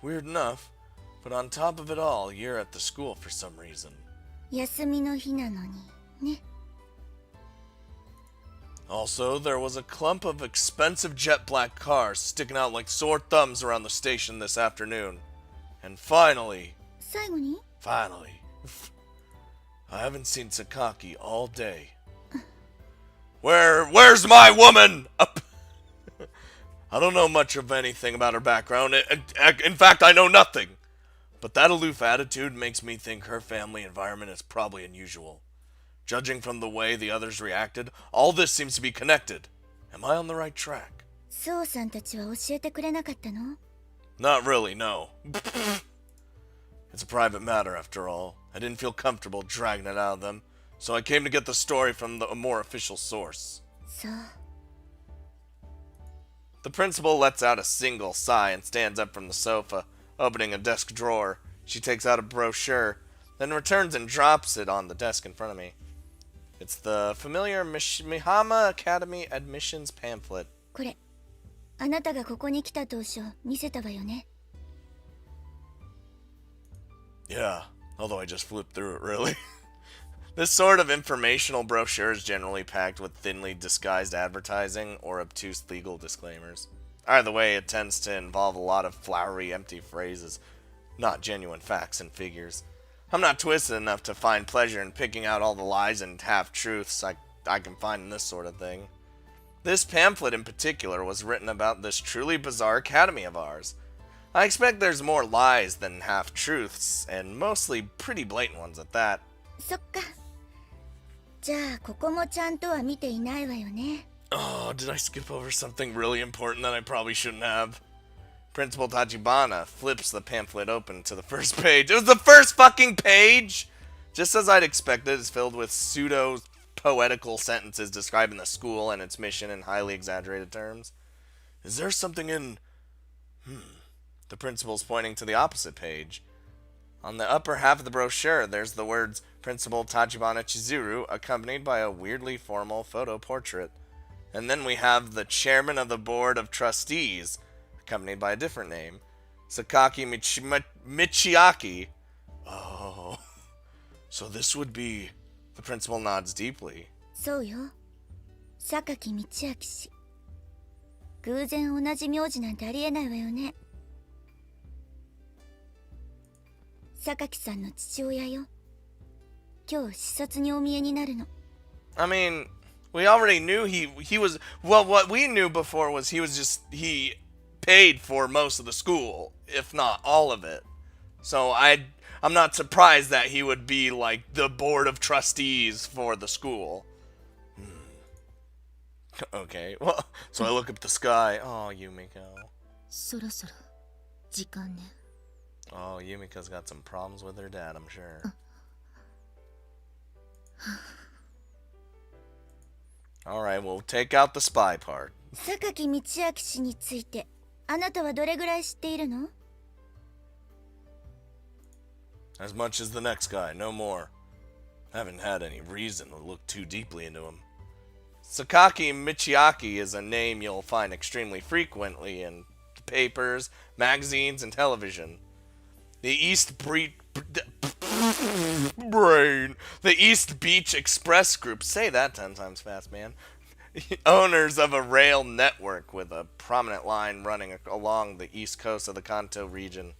Weird enough. But on top of it all, you're at the school for some reason. 休みの日なのにね。 Also, there was a clump of expensive jet black cars sticking out like sore thumbs around the station this afternoon. And finally, 最後に？ I haven't seen Sakaki all day. Where's my woman? I don't know much of anything about her background. In fact, I know nothing. But that aloof attitude makes me think her family environment is probably unusual. Judging from the way the others reacted, all this seems to be connected. Am I on the right track? そうさんたちは教えてくれなかったの？ Not really, no. It's a private matter, after all. I didn't feel comfortable dragging it out of them, so I came to get the story from a more official source. そう。The principal lets out a single sigh and stands up from the sofa, opening a desk drawer. She takes out a brochure, then returns and drops it on the desk in front of me. It's the familiar Mihama Academy admissions pamphlet. これ、あなたがここに来た当初見せたわよね。Yeah, although I just flipped through it, really. This sort of informational brochure is generally packed with thinly disguised advertising or obtuse legal disclaimers. Either way, it tends to involve a lot of flowery, empty phrases, not genuine facts and figures. I'm not twisted enough to find pleasure in picking out all the lies and half-truths I can find in this sort of thing. This pamphlet in particular was written about this truly bizarre academy of ours. I expect there's more lies than half-truths, and mostly pretty blatant ones at that. そっか。じゃあここもちゃんとは見ていないわよね。Oh, did I skip over something really important that I probably shouldn't have? Principal Tachibana flips the pamphlet open to the first page. It was the first fucking page! Just as I'd expected, it's filled with pseudo-poetical sentences describing the school and its mission in highly exaggerated terms. Is there something in... The principal's pointing to the opposite page. On the upper half of the brochure, there's the words Principal Tachibana Chizuru, accompanied by a weirdly formal photo portrait. And then we have the chairman of the board of trustees, accompanied by a different name, Sakaki Michiaki. Oh, so this would be... The principal nods deeply. そうよ。榊道明氏。偶然同じ名字なんてありえないわよね。榊さんの父親よ。今日視察にお見えになるの。I mean, we already knew he was... Well, what we knew before was he paid for most of the school, if not all of it. So I'm not surprised that he would be like the board of trustees for the school. Okay, well, so I look up the sky. Oh, Yumiko. そろそろ時間ね。Oh, Yumiko's got some problems with her dad, I'm sure. Alright, we'll take out the spy part. 榊道明氏についてあなたはどれぐらい知っているの？ As much as the next guy, no more. Haven't had any reason to look too deeply into him. Sakaki Michiaki is a name you'll find extremely frequently in the papers, magazines, and television. The East Beach Express Group, say that 10 times fast, man. Owners of a rail network with a prominent line running along the east coast of the Kanto region.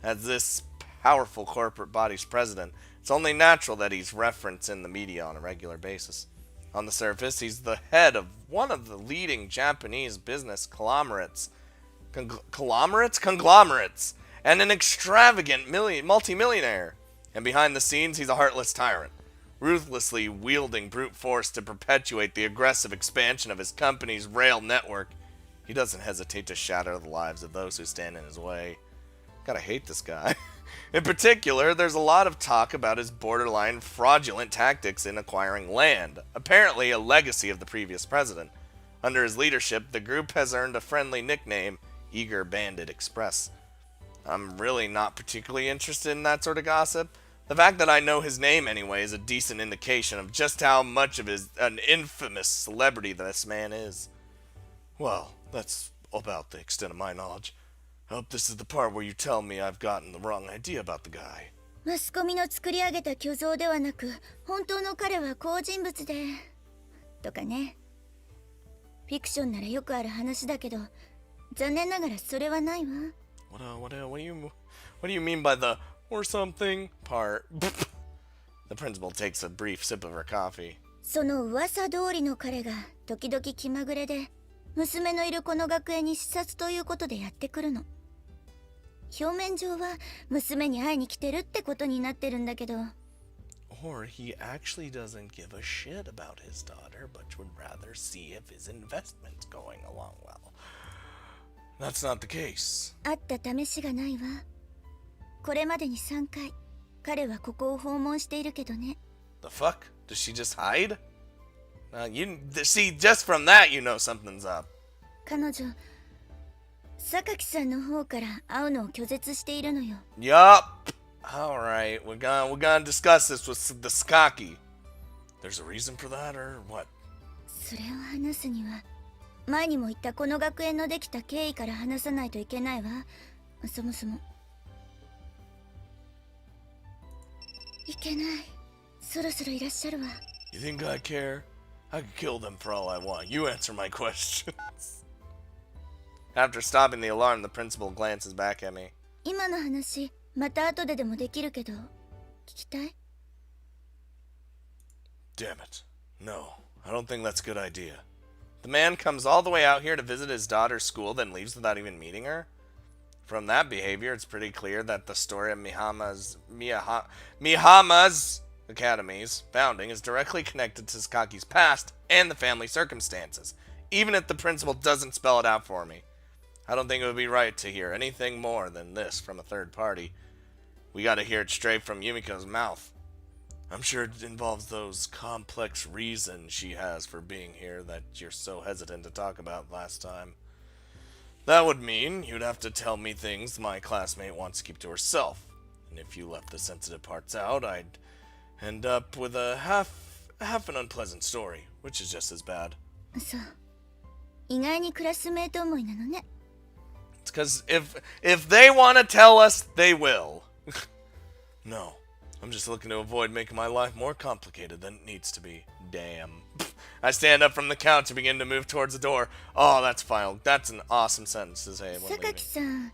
As this powerful corporate body's president, it's only natural that he's referenced in the media on a regular basis. On the surface, he's the head of one of the leading Japanese business conglomerates. Conglomerates! And an extravagant multimillionaire. And behind the scenes, he's a heartless tyrant, ruthlessly wielding brute force to perpetuate the aggressive expansion of his company's rail network. He doesn't hesitate to shatter the lives of those who stand in his way. Gotta hate this guy. In particular, there's a lot of talk about his borderline fraudulent tactics in acquiring land, apparently a legacy of the previous president. Under his leadership, the group has earned a friendly nickname, Eager Bandit Express. I'm really not particularly interested in that sort of gossip. The fact that I know his name anyway is a decent indication of just how much of an infamous celebrity this man is. Well, that's about the extent of my knowledge. I hope this is the part where you tell me I've gotten the wrong idea about the guy. マスコミの作り上げた虚像ではなく、本当の彼は好人物でとかね。フィクションならよくある話だけど、残念ながらそれはないわ。What do you mean by the or something part? The principal takes a brief sip of her coffee. その噂通りの彼が時々気まぐれで、娘のいるこの学園に視察ということでやってくるの。表面上は娘に会いに来てるってことになってるんだけど。Or he actually doesn't give a shit about his daughter, but would rather see if his investment's going along well. That's not the case. 会った試しがないわ。これまでに3回、彼はここを訪問しているけどね。The fuck? Does she just hide? See, just from that you know something's up. 彼女、榊さんの方から会うのを拒絶しているのよ。Yup. Alright, we're gonna discuss this with the Sakaki. There's a reason for that, or what? それを話すには、前にも言ったこの学園のできた経緯から話さないといけないわ。そもそも。いけない。そろそろいらっしゃるわ。You think I care? I could kill them for all I want. You answer my questions. After stopping the alarm, the principal glances back at me. 今の話、また後ででもできるけど、聞きたい？ Damn it. No, I don't think that's a good idea. The man comes all the way out here to visit his daughter's school, then leaves without even meeting her? From that behavior, it's pretty clear that the story of Mihama's Academy's founding is directly connected to Sakaki's past and the family circumstances, even if the principal doesn't spell it out for me. I don't think it would be right to hear anything more than this from a third party. We gotta hear it straight from Yumiko's mouth. I'm sure it involves those complex reasons she has for being here that you're so hesitant to talk about last time. That would mean you'd have to tell me things my classmate wants to keep to herself. And if you left the sensitive parts out, I'd end up with a half an unpleasant story, which is just as bad. そう。意外にクラスメート思いなのね。It's because if they want to tell us, they will. No, I'm just looking to avoid making my life more complicated than it needs to be. Damn. I stand up from the couch and begin to move towards the door. Oh, that's final. That's an awesome sentence to say when 榊 leaving. さん、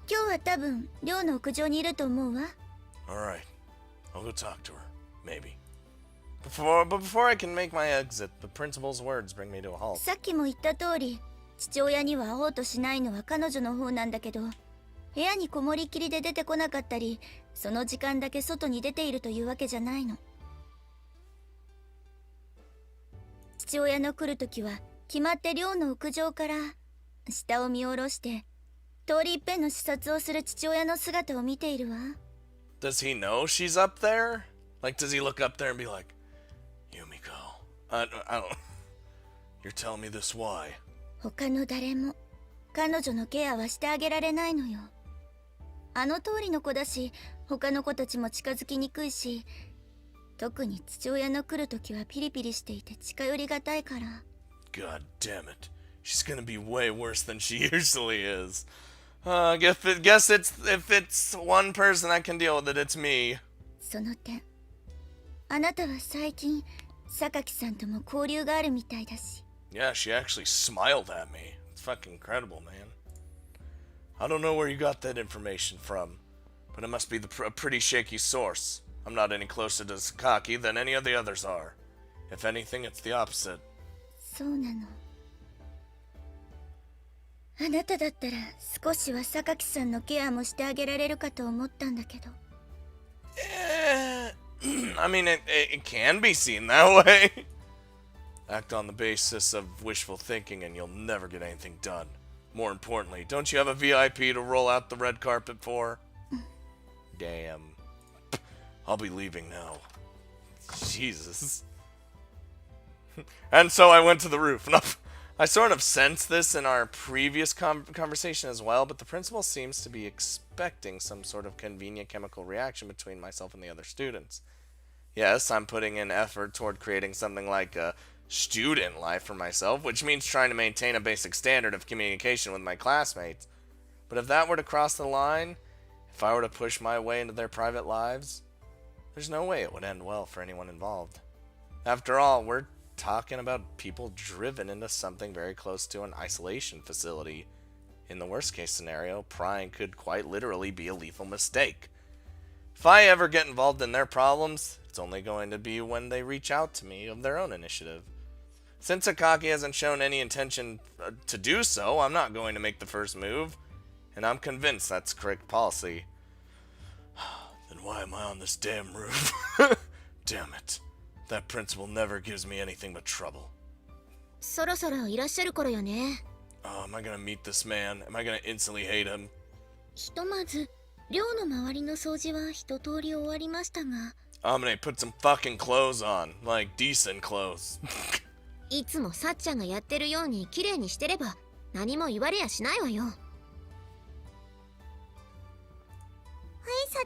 今日は多分寮の屋上にいると思うわ。Alright, I'll go talk to her. Maybe. Before I can make my exit, the principal's words bring me to a halt. さっきも言った通り、父親には会おうとしないのは彼女の方なんだけど、部屋にこもりきりで出てこなかったり、その時間だけ外に出ているというわけじゃないの。父親の来るときは決まって寮の屋上から下を見下ろして通り一遍の視察をする父親の姿を見ているわ。Does he know she's up there? Like, does he look up there and be like, Yumiko, I don't... You're telling me this why? 他の誰も彼女のケアはしてあげられないのよ。あの通りの子だし、他の子たちも近づきにくいし、特に父親の来るときはピリピリしていて近寄りがたいから。God damn it. She's gonna be way worse than she usually is. Guess if it's one person I can deal with it, it's me. その点、あなたは最近榊さんとも交流があるみたいだし。Yeah, she actually smiled at me. It's fucking incredible, man. I don't know where you got that information from, but it must be a pretty shaky source. I'm not any closer to Sakaki than any of the others are. If anything, it's the opposite. そうなの。あなただったら少しは榊さんのケアもしてあげられるかと思ったんだけど。I mean, it can be seen that way. Act on the basis of wishful thinking and you'll never get anything done. More importantly, don't you have a VIP to roll out the red carpet for? Damn. I'll be leaving now. Jesus. And so I went to the roof. And I sort of sensed this in our previous conversation as well, but the principal seems to be expecting some sort of convenient chemical reaction between myself and the other students. Yes, I'm putting in effort toward creating something like a student life for myself, which means trying to maintain a basic standard of communication with my classmates. But if that were to cross the line, if I were to push my way into their private lives, there's no way it would end well for anyone involved. After all, we're talking about people driven into something very close to an isolation facility. In the worst case scenario, prying could quite literally be a lethal mistake. If I ever get involved in their problems, it's only going to be when they reach out to me of their own initiative. Since Akaki hasn't shown any intention to do so, I'm not going to make the first move, and I'm convinced that's correct policy. Then why am I on this damn roof? Damn it. That principal never gives me anything but trouble. そろそろいらっしゃる頃よね。Oh, am I gonna meet this man? Am I gonna instantly hate him? ひとまず寮の周りの掃除は一通り終わりましたが。I'm gonna put some fucking clothes on, like decent clothes. いつもさっちゃんがやってるように綺麗にしてれば何も言われやしないわよ。挨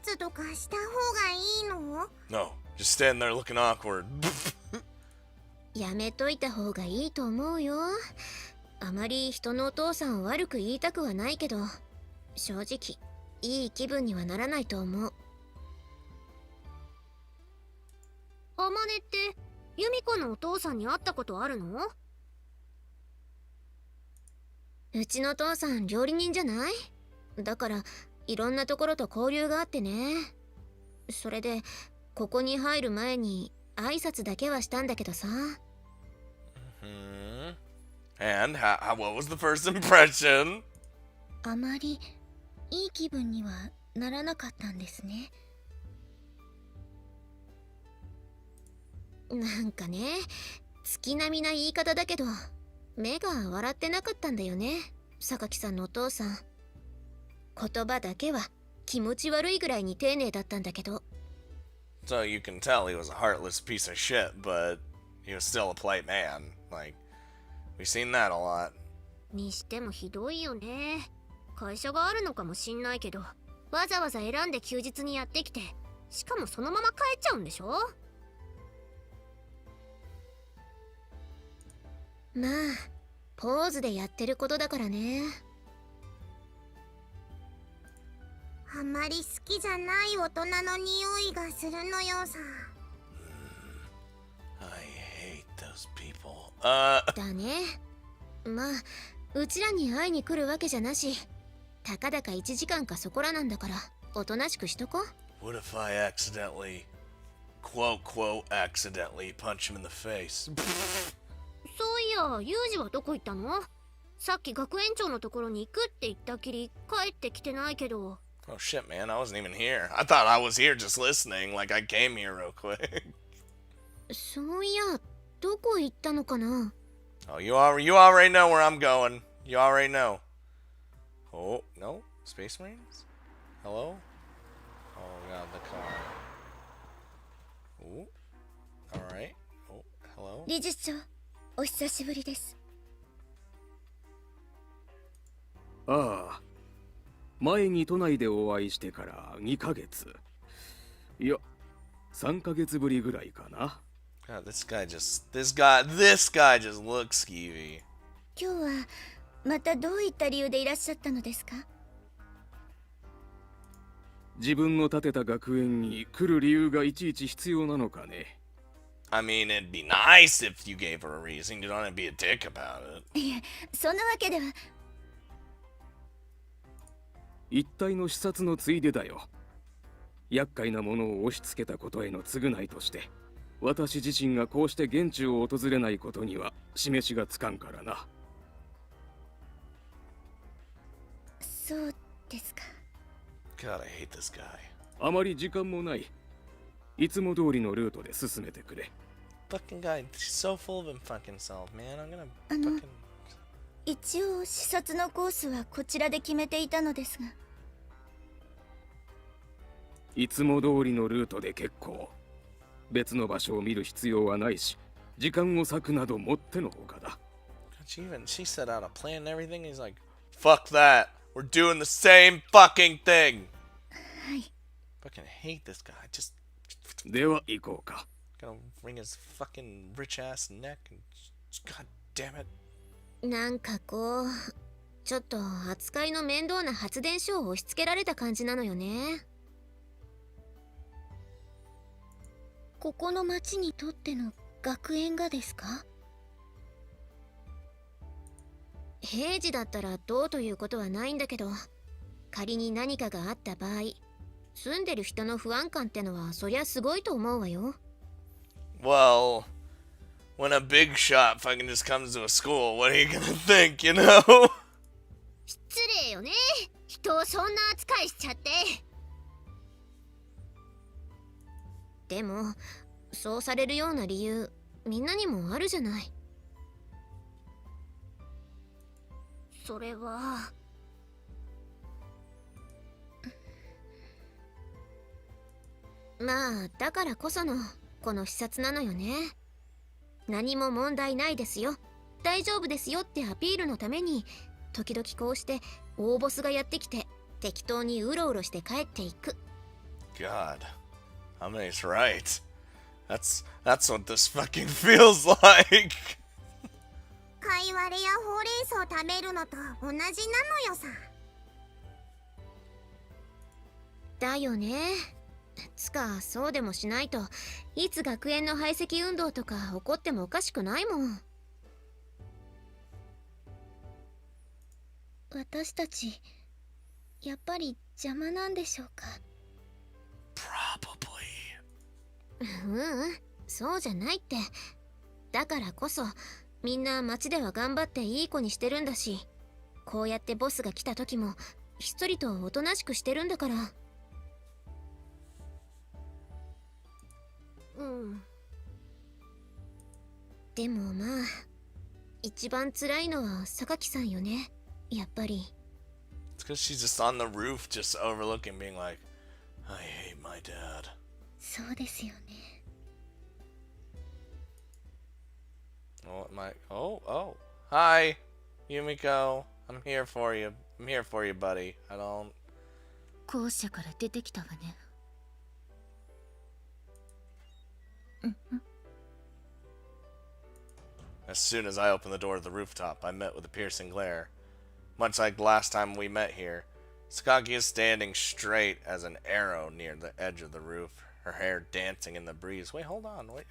拶とかした方がいいの？ No, just stand there looking awkward. やめといた方がいいと思うよ。あまり人のお父さんを悪く言いたくはないけど、正直いい気分にはならないと思う。あまねって由美子のお父さんに会ったことあるの？うちの父さん料理人じゃない？だからいろんなところと交流があってね。それでここに入る前に挨拶だけはしたんだけどさ。And what was the first impression? あまりいい気分にはならなかったんですね。なんかね、月並みな言い方だけど、目が笑ってなかったんだよね、榊さんのお父さん。言葉だけは気持ち悪いぐらいに丁寧だったんだけど。So you can tell he was a heartless piece of shit, but he was still a polite man. Like, we've seen that a lot. にしてもひどいよね。会社があるのかもしんないけど、わざわざ選んで休日にやってきて、しかもそのまま帰っちゃうんでしょ？まあ、ポーズでやってることだからね。あまり好きじゃない大人の匂いがするのよさ。I hate those people. だね。まあ、うちらに会いに来るわけじゃなし、たかだか1時間かそこらなんだから、おとなしくしとこ。What if I accidentally, quote, accidentally punch him in the face? そういや、ユージはどこ行ったの？さっき学園長のところに行くって言ったきり、帰ってきてないけど。Oh shit, man, I wasn't even here. I thought I was here just listening, like I came here real quick. そういや、どこ行ったのかな？ Oh, you already know where I'm going. You already know. Oh, no? Space Marines? Hello? Oh god, the car. Oh, alright. Oh, hello? 理事長、お久しぶりです。ああ、前に都内でお会いしてから2ヶ月。いや、3ヶ月ぶりぐらいかな。God, this guy just looks skeevy. 今日はまたどういった理由でいらっしゃったのですか？自分の建てた学園に来る理由がいちいち必要なのかね。I mean, it'd be nice if you gave her a reason. You don't have to be a dick about it. いえ、そんなわけでは。一体の視察のついでだよ。厄介なものを押し付けたことへの償いとして、私自身がこうして現地を訪れないことには示しがつかんからな。そうですか。God, I hate this guy. あまり時間もない。いつも通りのルートで進めてくれ。Fucking guy, he's so full of him fucking self, man. I'm gonna あの、 fucking... 一応視察のコースはこちらで決めていたのですが。いつも通りのルートで結構。別の場所を見る必要はないし、時間を割くなどもってのほかだ。She set out a plan and everything. He's like, fuck that. We're doing the same fucking thing. はい。 Fucking hate this guy. Just では行こうか。 gonna wring his fucking rich ass neck and god damn it. なんかこう、ちょっと扱いの面倒な発電所を押し付けられた感じなのよね。ここの町にとっての学園がですか？平時だったらどうということはないんだけど、仮に何かがあった場合、住んでる人の不安感ってのはそりゃすごいと思うわよ。Well, when a big shot fucking just comes to a school, what are you gonna think, you know? 失礼よね。人をそんな扱いしちゃって。でも、そうされるような理由、みんなにもあるじゃない。それは。まあ、だからこその、この視察なのよね。何も問題ないですよ。大丈夫ですよってアピールのために、時々こうして大ボスがやってきて適当にうろうろして帰っていく。 God, Ame's right. That's what this fucking feels like. かいわれやほうれん草を食べるのと同じなのよさ。だよね。つかそうでもしないといつ学園の排斥運動とか起こってもおかしくないもん。私たちやっぱり邪魔なんでしょうか。 Probably. そうじゃないって。だからこそみんな街では頑張っていい子にしてるんだし、こうやってボスが来た時もひっそりとおとなしくしてるんだから。でもまあ一番辛いのは榊さんよね、やっぱり。 It's because she's just on the roof, just overlooking, being like, I hate my dad. そうですよね。 Oh. Hi, Yumiko. I'm here for you. I'm here for you, buddy. I don't. 校舎から出てきたわね。As soon as I opened the door to the rooftop, I met with a piercing glare. Much like the last time we met here, Sakaki is standing straight as an arrow near the edge of the roof, her hair dancing in the breeze. Wait, hold on. Wait,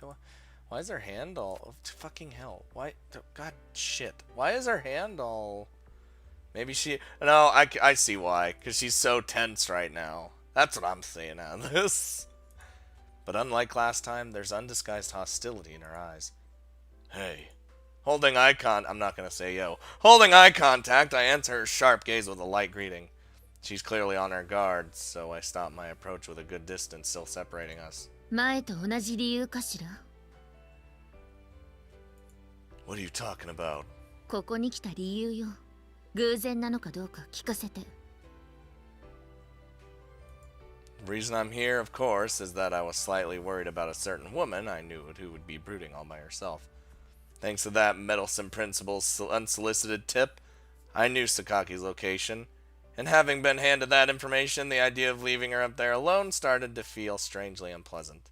why is her hand all... Fucking hell. Why... God, shit. Why is her hand all... Maybe she... No, I see why. Because she's so tense right now. That's what I'm seeing out of this. But unlike last time, there's undisguised hostility in her eyes. Hey. Holding eye contact... I'm not going to say yo. Holding eye contact, I answer her sharp gaze with a light greeting. She's clearly on her guard, so I stop my approach with a good distance still separating us. 前と同じ理由かしら。 What are you talking about? ここに来た理由よ。偶然なのかどうか聞かせて。 The reason I'm here, of course, is that I was slightly worried about a certain woman I knew who would be brooding all by herself. Thanks to that meddlesome principal's unsolicited tip, I knew Sakaki's location, and having been handed that information, the idea of leaving her up there alone started to feel strangely unpleasant.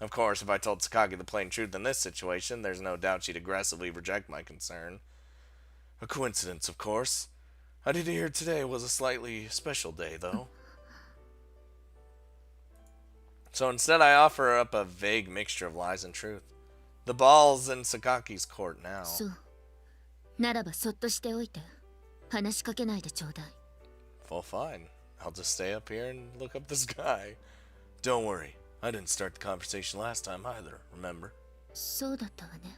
Of course, if I told Sakaki the plain truth in this situation, there's no doubt she'd aggressively reject my concern. A coincidence, of course. I did hear today was a slightly special day, though. So instead, I offer her up a vague mixture of lies and truth. The ball's in Sakaki's court now. そう。ならばそっとしておいて。話しかけないでちょうだい。 Well, fine. I'll just stay up here and look up the sky. Don't worry. I didn't start the conversation last time either, remember? そうだったわね。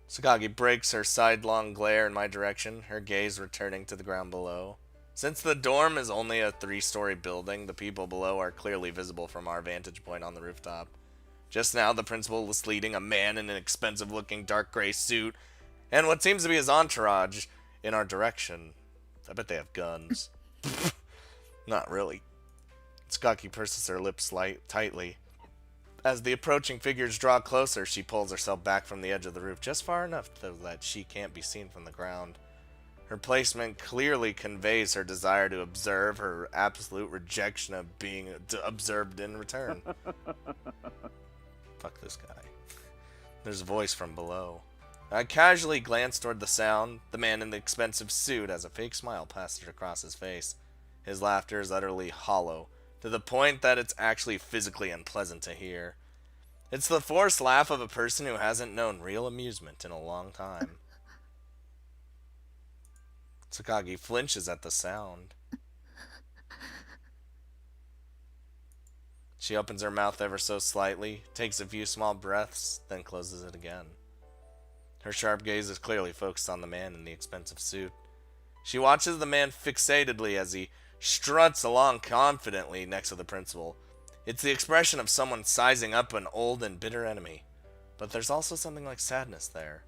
Sakaki breaks her sidelong glare in my direction, her gaze returning to the ground below. Since the dorm is only a 3-story building, the people below are clearly visible from our vantage point on the rooftop. Just now, the principal was leading a man in an expensive-looking dark gray suit, and what seems to be his entourage, in our direction. I bet they have guns. Not really. Sakaki purses her lips tightly. As the approaching figures draw closer, she pulls herself back from the edge of the roof, just far enough so that she can't be seen from the ground. Her placement clearly conveys her desire to observe, her absolute rejection of being observed in return. Fuck this guy. There's a voice from below. I casually glance toward the sound. The man in the expensive suit has a fake smile plastered across his face. His laughter is utterly hollow, to the point that it's actually physically unpleasant to hear. It's the forced laugh of a person who hasn't known real amusement in a long time. Sakaki flinches at the sound. She opens her mouth ever so slightly, takes a few small breaths, then closes it again. Her sharp gaze is clearly focused on the man in the expensive suit. She watches the man fixatedly as he struts along confidently next to the principal. It's the expression of someone sizing up an old and bitter enemy. But there's also something like sadness there. ...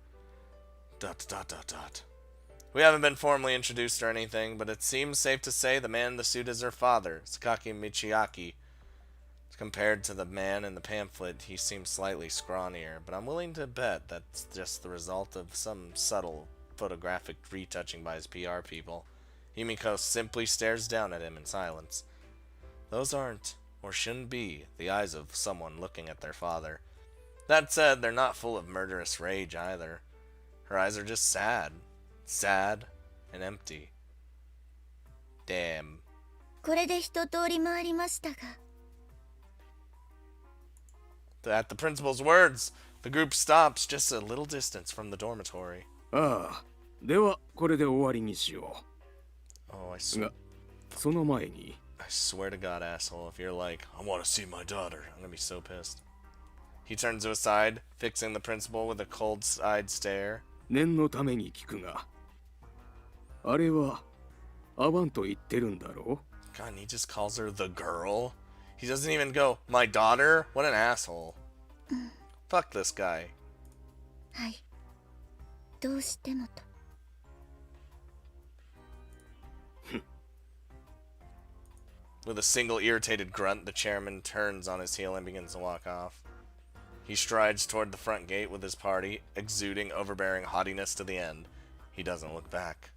We haven't been formally introduced or anything, but it seems safe to say the man in the suit is her father, Sakaki Michiaki. Compared to the man in the pamphlet, he seems slightly scrawnier, but I'm willing to bet that's just the result of some subtle photographic retouching by his PR people. Himiko simply stares down at him in silence. Those aren't, or shouldn't be, the eyes of someone looking at their father. That said, they're not full of murderous rage either. Her eyes are just sad. Sad and empty. Damn. これで一通り回りましたが。 At the principal's words, the group stops just a little distance from the dormitory. ああ、ではこれで終わりにしよ Oh, う。が、その前に、 I swear to God, asshole, if you're like, I want to see my daughter, I'm gonna be so pissed. He turns to his side, fixing the principal with a cold-eyed stare. 念のために聞くが、あれは、アバンと言ってるんだろ God, and he just calls her the girl? He doesn't even go, my daughter? What an asshole. Fuck this guy. はい。どうしてもと。 With a single irritated grunt, the chairman turns on his heel and begins to walk off. He strides toward the front gate with his party, exuding overbearing haughtiness to the end. He doesn't look back.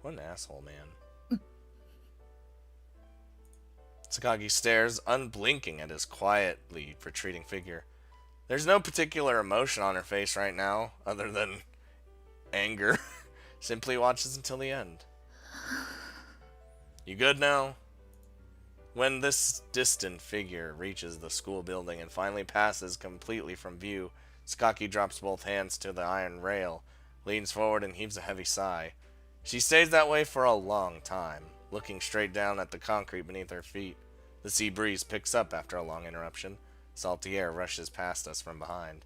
What an asshole, man. Sakagi stares, unblinking at his quietly retreating figure. There's no particular emotion on her face right now, other than anger. Simply watches until the end. You good now? When this distant figure reaches the school building and finally passes completely from view, Sakaki drops both hands to the iron rail, leans forward and heaves a heavy sigh. She stays that way for a long time, looking straight down at the concrete beneath her feet. The sea breeze picks up after a long interruption. Salty air rushes past us from behind.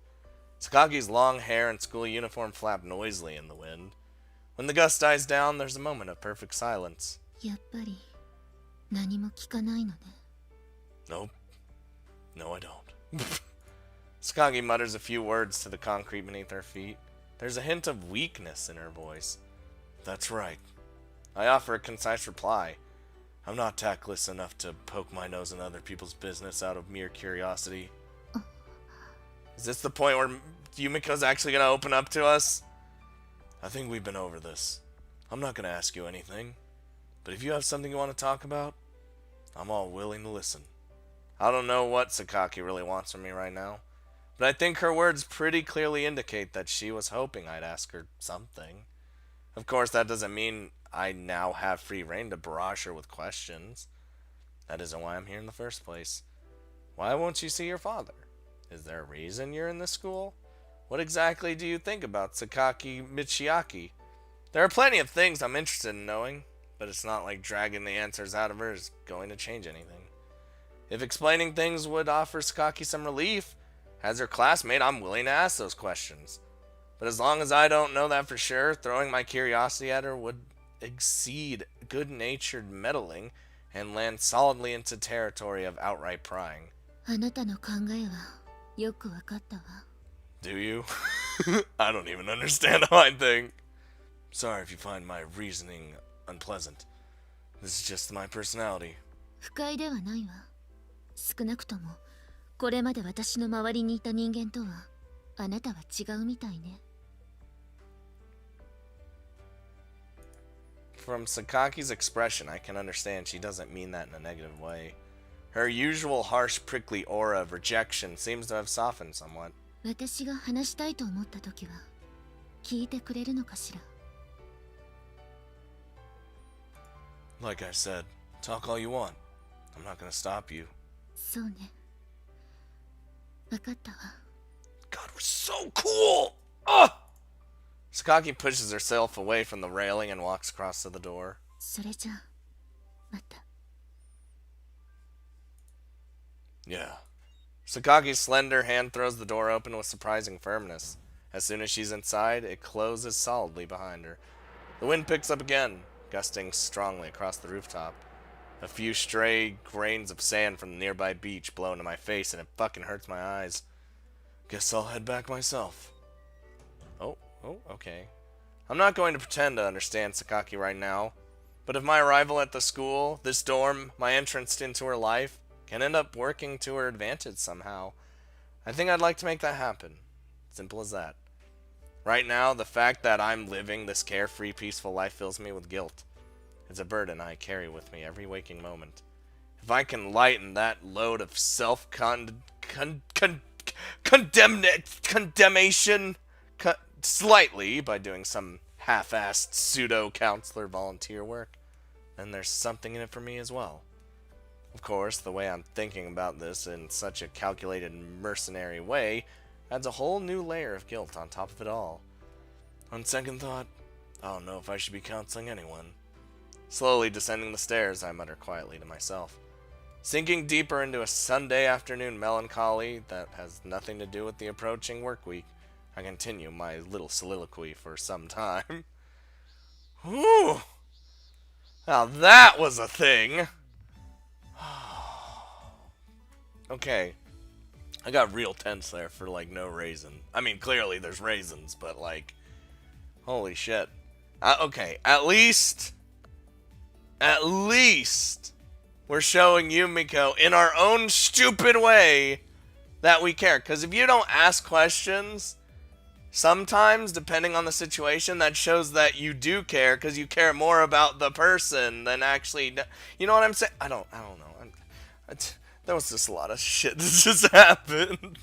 Sakaki's long hair and school uniform flap noisily in the wind. When the gust dies down, there's a moment of perfect silence. やっぱり何も聞かないのね。 Nope. No, I don't. Sakagi mutters a few words to the concrete beneath her feet. There's a hint of weakness in her voice. That's right. I offer a concise reply. I'm not tactless enough to poke my nose in other people's business out of mere curiosity. Is this the point where Yumiko's actually going to open up to us? I think we've been over this. I'm not going to ask you anything. But if you have something you want to talk about, I'm all willing to listen. I don't know what Sakaki really wants from me right now, but I think her words pretty clearly indicate that she was hoping I'd ask her something. Of course, that doesn't mean I now have free reign to barrage her with questions. That isn't why I'm here in the first place. Why won't you see your father? Is there a reason you're in this school? What exactly do you think about Sakaki Michiaki? There are plenty of things I'm interested in knowing, but it's not like dragging the answers out of her is going to change anything. If explaining things would offer Sakaki some relief, as her classmate, I'm willing to ask those questions. But as long as I don't know that for sure, throwing my curiosity at her would exceed good-natured meddling and land solidly into territory of outright prying. あなたの考えはよくわかったわ。 Do you? I don't even understand how I think. Sorry if you find my reasoning unpleasant. This is just my personality. 不快ではないわ。少なくともこれまで私の周りにいた人間とはあなたは違うみたいね。 From Sakaki's expression, I can understand she doesn't mean that in a negative way. Her usual harsh, prickly aura of rejection seems to have softened somewhat. 私が話したいと思った時は聞いてくれるのかしら。 Like I said, talk all you want. I'm not gonna stop you. そうね。わかったわ。 God, we're so cool! Ugh! Sakaki pushes herself away from the railing and walks across to the door. それじゃあまた。 Yeah. Sakaki's slender hand throws the door open with surprising firmness. As soon as she's inside, it closes solidly behind her. The wind picks up again, gusting strongly across the rooftop. A few stray grains of sand from the nearby beach blow into my face and it fucking hurts my eyes. Guess I'll head back myself. Oh, okay. I'm not going to pretend to understand Sakaki right now, but if my arrival at the school, this dorm, my entrance into her life, can end up working to her advantage somehow, I think I'd like to make that happen. Simple as that. Right now, the fact that I'm living this carefree, peaceful life fills me with guilt. It's a burden I carry with me every waking moment. If I can lighten that load of condemnation slightly by doing some half-assed pseudo-counselor volunteer work, then there's something in it for me as well. Of course, the way I'm thinking about this in such a calculated, mercenary way adds a whole new layer of guilt on top of it all. On second thought, I don't know if I should be counseling anyone. Slowly descending the stairs, I mutter quietly to myself. Sinking deeper into a Sunday afternoon melancholy that has nothing to do with the approaching work week, I continue my little soliloquy for some time. Whew! Now that was a thing! Okay. I got real tense there for, like, no reason. I mean, clearly there's reasons, but, like, holy shit. Okay, at least, we're showing Yumiko in our own stupid way that we care. Because if you don't ask questions, sometimes, depending on the situation, that shows that you do care, because you care more about the person than actually, you know what I'm saying? I don't know. There was just a lot of shit that just happened.